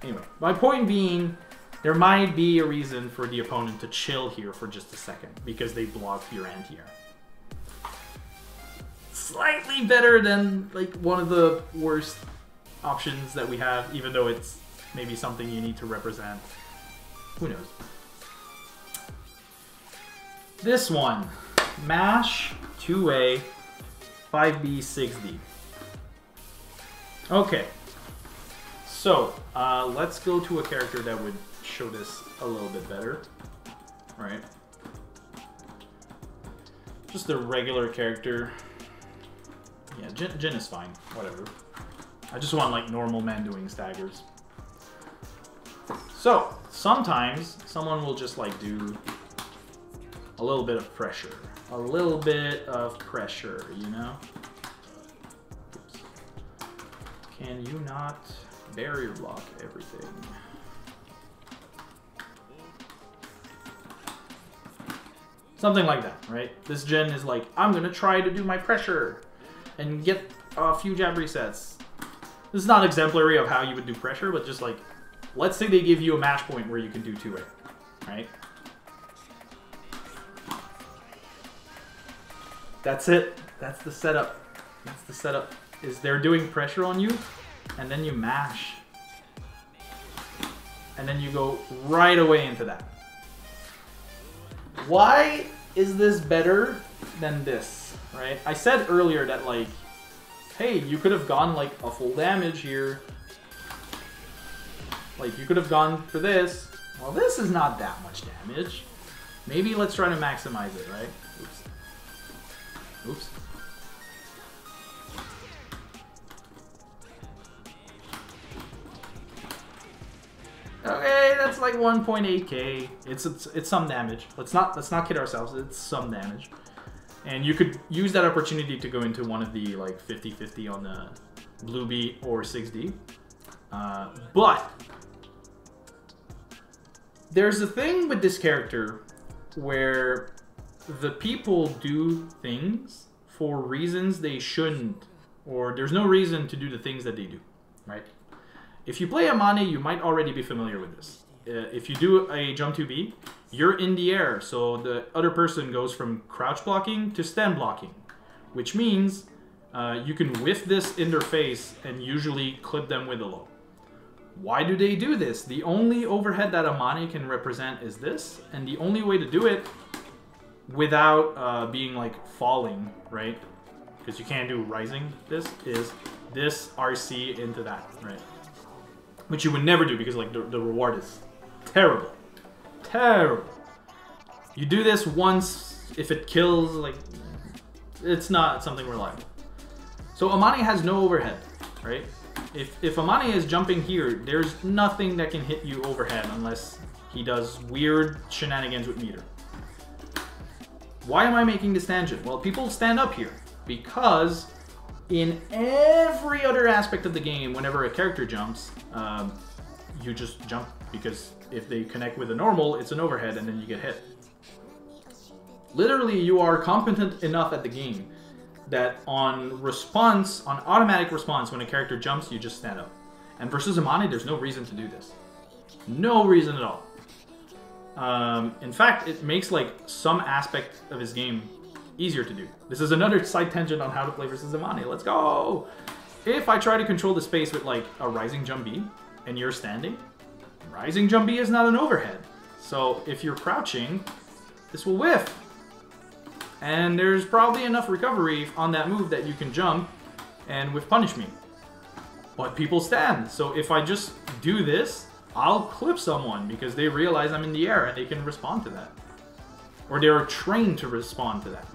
Anyway, my point being, there might be a reason for the opponent to chill here for just a second because they blocked your anti-air. Slightly better than like one of the worst options that we have, even though it's maybe something you need to represent. Who knows? This one, MASH 2A 5B 6D. Okay, so let's go to a character that would show this a little bit better. All right, just a regular character. Yeah, Jin is fine, whatever. I just want like normal men doing staggers. So sometimes someone will just like do a little bit of pressure. A little bit of pressure, you know? Oops. Can you not barrier block everything? Something like that, right? This gen is like, I'm gonna try to do my pressure and get a few jab resets. This is not exemplary of how you would do pressure, but just like, let's say they give you a match point where you can do 2A, right? That's it. That's the setup. That's the setup. Is they're doing pressure on you, and then you mash. And then you go right away into that. Why is this better than this, right? I said earlier that like, hey, you could have gone like a full damage here. Like you could have gone for this. Well, this is not that much damage. Maybe let's try to maximize it, right? Oops. Oops. Okay, that's like 1.8k. It's some damage. Let's not kid ourselves. It's some damage. And you could use that opportunity to go into one of the like 50-50 on the blue B or 6D. But there's a thing with this character where the people do things for reasons they shouldn't, or there's no reason to do the things that they do, right? If you play Amane, you might already be familiar with this. If you do a jump 2B, you're in the air, so the other person goes from crouch blocking to stand blocking, which means you can whiff this in their face and usually clip them with a low. Why do they do this? The only overhead that Amane can represent is this, and the only way to do it without being like falling, right? Because you can't do rising. This is this RC into that, right? Which you would never do because like the reward is terrible. Terrible. You do this once, if it kills, like, it's not something reliable. So Amane has no overhead, right? If Amane is jumping here, there's nothing that can hit you overhead unless he does weird shenanigans with meter. Why am I making this tangent? Well, people stand up here because in every other aspect of the game, whenever a character jumps, you just jump because if they connect with a normal, it's an overhead and then you get hit. Literally, you are competent enough at the game that on response, on automatic response, when a character jumps, you just stand up. And versus Amane, there's no reason to do this. No reason at all. In fact, it makes like some aspect of his game easier to do. This is another side tangent on how to play versus Amane. Let's go! If I try to control the space with like a rising jump B, and you're standing, rising jump B is not an overhead. So if you're crouching, this will whiff. And there's probably enough recovery on that move that you can jump and whiff punish me. But people stand. So if I just do this, I'll clip someone because they realize I'm in the air and they can respond to that. Or they're trained to respond to that.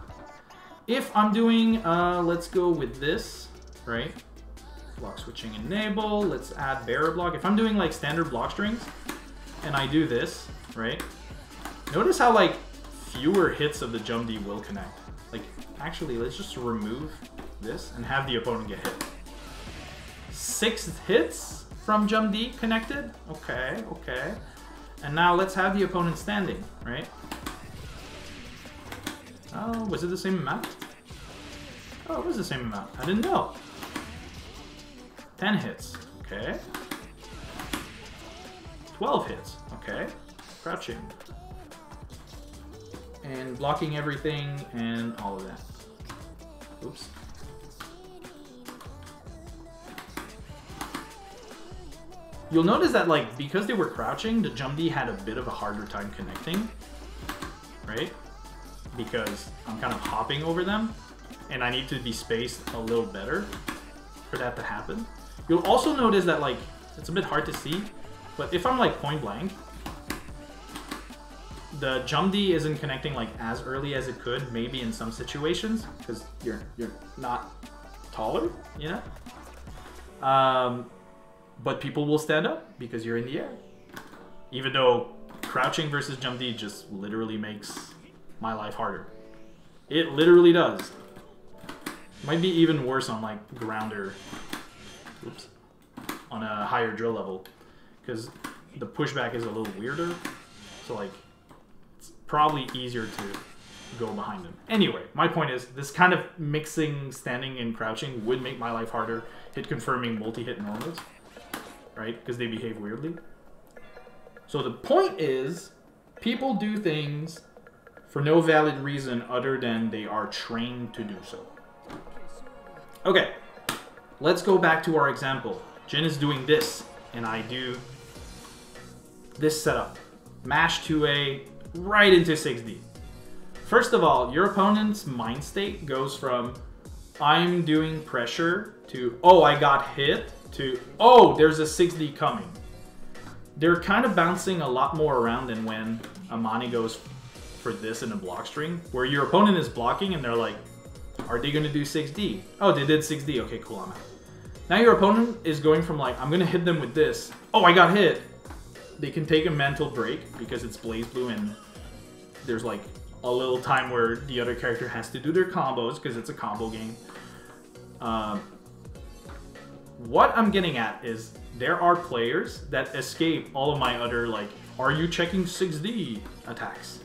If I'm doing, let's go with this, right? Block switching enable, let's add bearer block. If I'm doing like standard block strings and I do this, right? Notice how like fewer hits of the jump D will connect. Like, actually, let's just remove this and have the opponent get hit. 6 hits from jump D connected. Okay, okay. And now let's have the opponent standing, right? Oh, was it the same amount? Oh, it was the same amount. I didn't know. 10 hits. Okay. 12 hits. Okay. Crouching. And blocking everything and all of that. Oops. You'll notice that, like, because they were crouching, the jump D had a bit of a harder time connecting. Right? Because I'm kind of hopping over them. And I need to be spaced a little better for that to happen. You'll also notice that, like, it's a bit hard to see. But if I'm, like, point blank, the jump D isn't connecting like as early as it could, maybe in some situations, because you're not taller, you know? But people will stand up because you're in the air. Even though crouching versus jump D just literally makes my life harder. It literally does. Might be even worse on like grounder, oops, on a higher drill level, because the pushback is a little weirder. So like, probably easier to go behind them. Anyway, my point is, this kind of mixing standing and crouching would make my life harder hit confirming multi-hit normals, right? Because they behave weirdly. So the point is, people do things for no valid reason other than they are trained to do so. Okay, let's go back to our example. Jin is doing this, and I do this setup. Mash 2A, right into 6D. First of all, your opponent's mind state goes from I'm doing pressure to oh, I got hit to oh, there's a 6D coming. They're kind of bouncing a lot more around than when Amane goes for this in a block string, where your opponent is blocking and they're like, are they going to do 6D? Oh, they did 6D. Okay, cool, I'm out. Now your opponent is going from like, I'm going to hit them with this. Oh, I got hit. They can take a mental break because it's Blaze Blue and there's like a little time where the other character has to do their combos because it's a combo game. What I'm getting at is there are players that escape all of my other like, are you checking 6D attacks?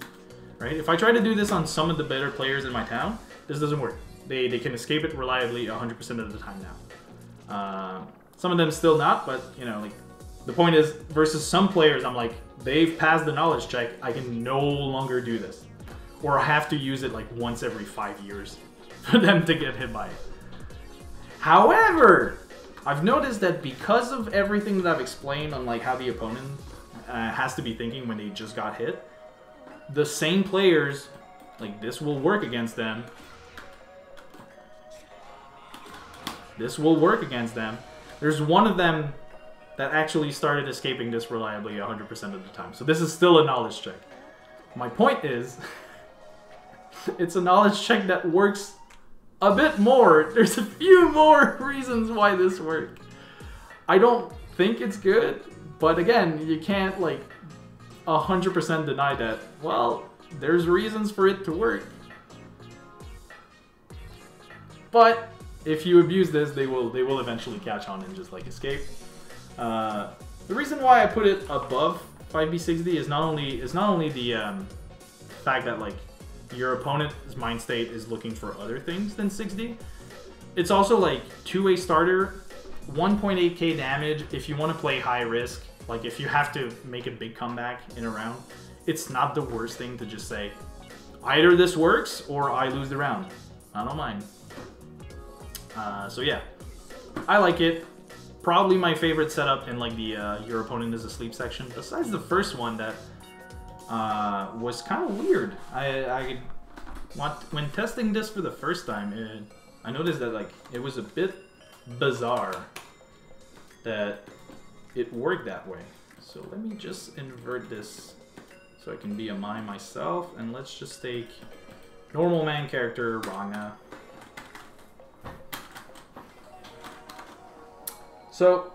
Right? If I try to do this on some of the better players in my town, this doesn't work. They can escape it reliably 100% of the time now. Some of them still not, but you know, like, the point is, versus some players, I'm like, they've passed the knowledge check, I can no longer do this. Or I have to use it like once every 5 years for them to get hit by it. However, I've noticed that because of everything that I've explained on like how the opponent has to be thinking when they just got hit, the same players Like, this will work against them. This will work against them. There's one of them that actually started escaping this reliably 100% of the time. So this is still a knowledge check. My point is, it's a knowledge check that works a bit more. There's a few more reasons why this works. I don't think it's good, but again, you can't like 100% deny that, well, there's reasons for it to work. But if you abuse this, they will eventually catch on and just like escape. The reason why I put it above 5d6d is not only the fact that like your opponent's mind state is looking for other things than 6d. It's also like two-way starter, 1.8k damage if you want to play high risk. Like if you have to make a big comeback in a round, it's not the worst thing to just say, either this works or I lose the round. I don't mind. So yeah, I like it. Probably my favorite setup in like the your opponent is asleep section, besides the first one that was kind of weird. When testing this for the first time, I noticed that like it was a bit bizarre that it worked that way. So let me just invert this so I can be Amane myself, and let's just take normal man character Ranga. So,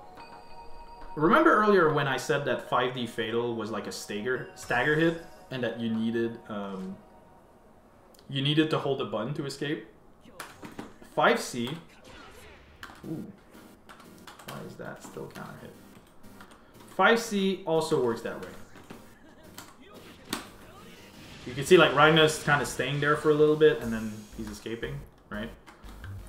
remember earlier when I said that 5D Fatal was like a stagger hit, and that you needed to hold the button to escape? 5C, ooh, why is that still counter hit? 5C also works that way. You can see like Ragna's kind of staying there for a little bit, and then he's escaping, right?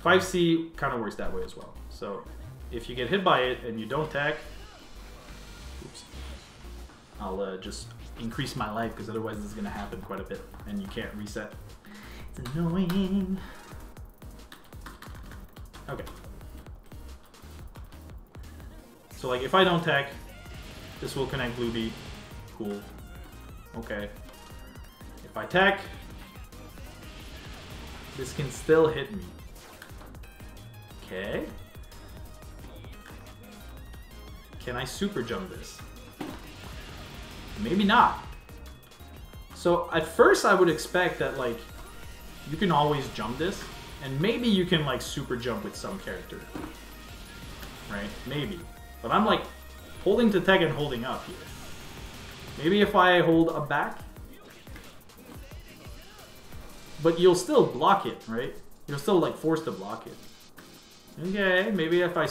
5C kind of works that way as well. So, if you get hit by it and you don't tech, oops, I'll just increase my life, because otherwise this is going to happen quite a bit and you can't reset. It's annoying. Okay. So like if I don't tech, this will connect Blue B. Cool. Okay. If I tech, this can still hit me. Okay. Can I super jump this? Maybe not. So at first I would expect that like you can always jump this, and maybe you can like super jump with some character, right? Maybe. But I'm like holding to tech and holding up here. Maybe if I hold a back, but you'll still block it, right? You're still like forced to block it. Okay, maybe if I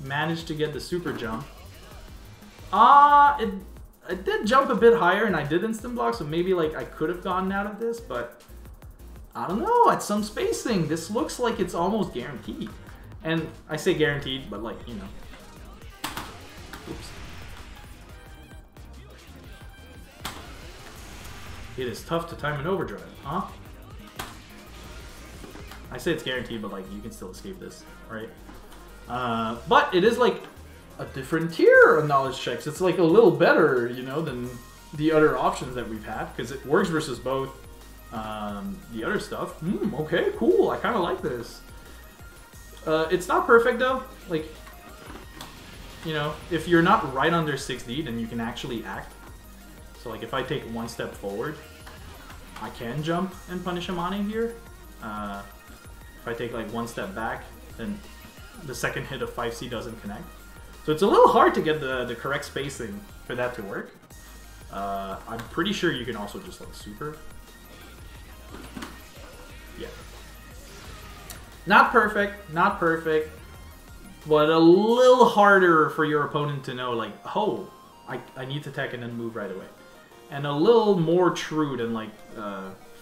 manage to get the super jump. It did jump a bit higher and I did instant block, so maybe like I could have gotten out of this, but I don't know, at some spacing, this looks like it's almost guaranteed. And I say guaranteed, but like, you know. Oops. It is tough to time an overdrive, huh? I say it's guaranteed, but like you can still escape this, right? But it is like a different tier of knowledge checks. It's like a little better, you know, than the other options that we've had, because it works versus both the other stuff. Okay, cool. I kind of like this. It's not perfect though. Like, you know, if you're not right under 6D, then you can actually act. So like if I take one step forward, I can jump and punish Amane here. If I take like one step back, then the second hit of 5C doesn't connect. So it's a little hard to get the correct spacing for that to work. I'm pretty sure you can also just like super. Yeah. Not perfect, not perfect, but a little harder for your opponent to know like, oh, I need to tech and then move right away. And a little more true than like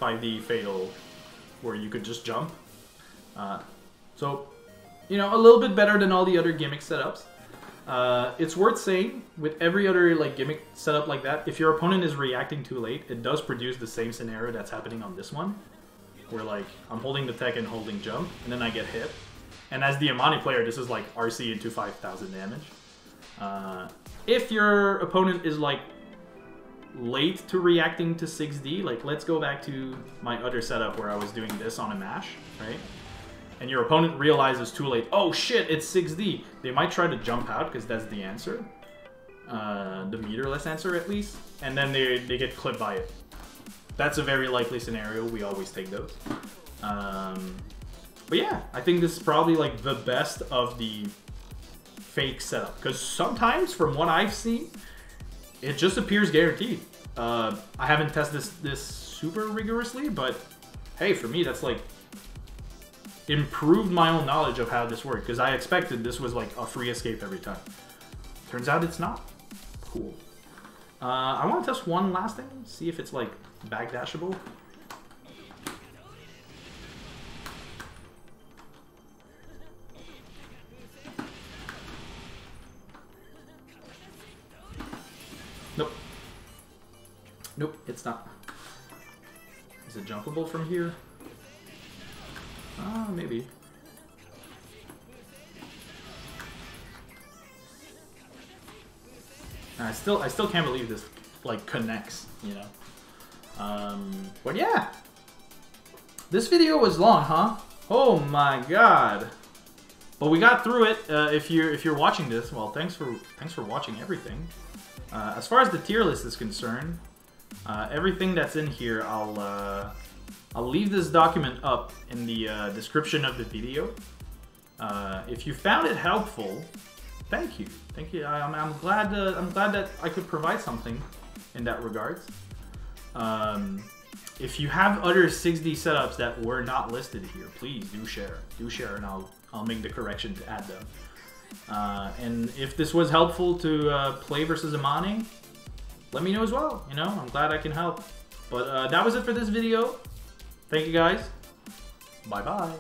5D Fatal, where you could just jump. So, you know, a little bit better than all the other gimmick setups. It's worth saying, with every other like gimmick setup like that, if your opponent is reacting too late, it does produce the same scenario that's happening on this one, where like I'm holding the tech and holding jump, and then I get hit. And as the Amane player, this is like RC into 5,000 damage. If your opponent is like late to reacting to 6D. Like, let's go back to my other setup where I was doing this on a mash, right? And your opponent realizes too late, oh shit, it's 6D. They might try to jump out because that's the answer. The meterless answer at least. And then they get clipped by it. That's a very likely scenario. We always take those. But yeah, I think this is probably like the best of the fake setup. Because sometimes, from what I've seen, it just appears guaranteed. I haven't tested this super rigorously, but hey, for me, that's like improved my own knowledge of how this worked. Because I expected this was like a free escape every time. Turns out it's not. Cool. I want to test one last thing, see if it's like backdashable. Nope. Nope, it's not. Is it jumpable from here? Maybe. I still can't believe this like connects, you know. But yeah, this video was long, huh? Oh my god! But we got through it. If you're watching this, well, thanks for watching everything. As far as the tier list is concerned, everything that's in here, I'll leave this document up in the description of the video. If you found it helpful, thank you. Thank you. I'm glad that I could provide something in that regards. If you have other 6D setups that were not listed here, please do share. Do share, and I'll make the correction to add them. And if this was helpful to play versus Amane, let me know as well. You know, I'm glad I can help. But that was it for this video. Thank you guys. Bye bye.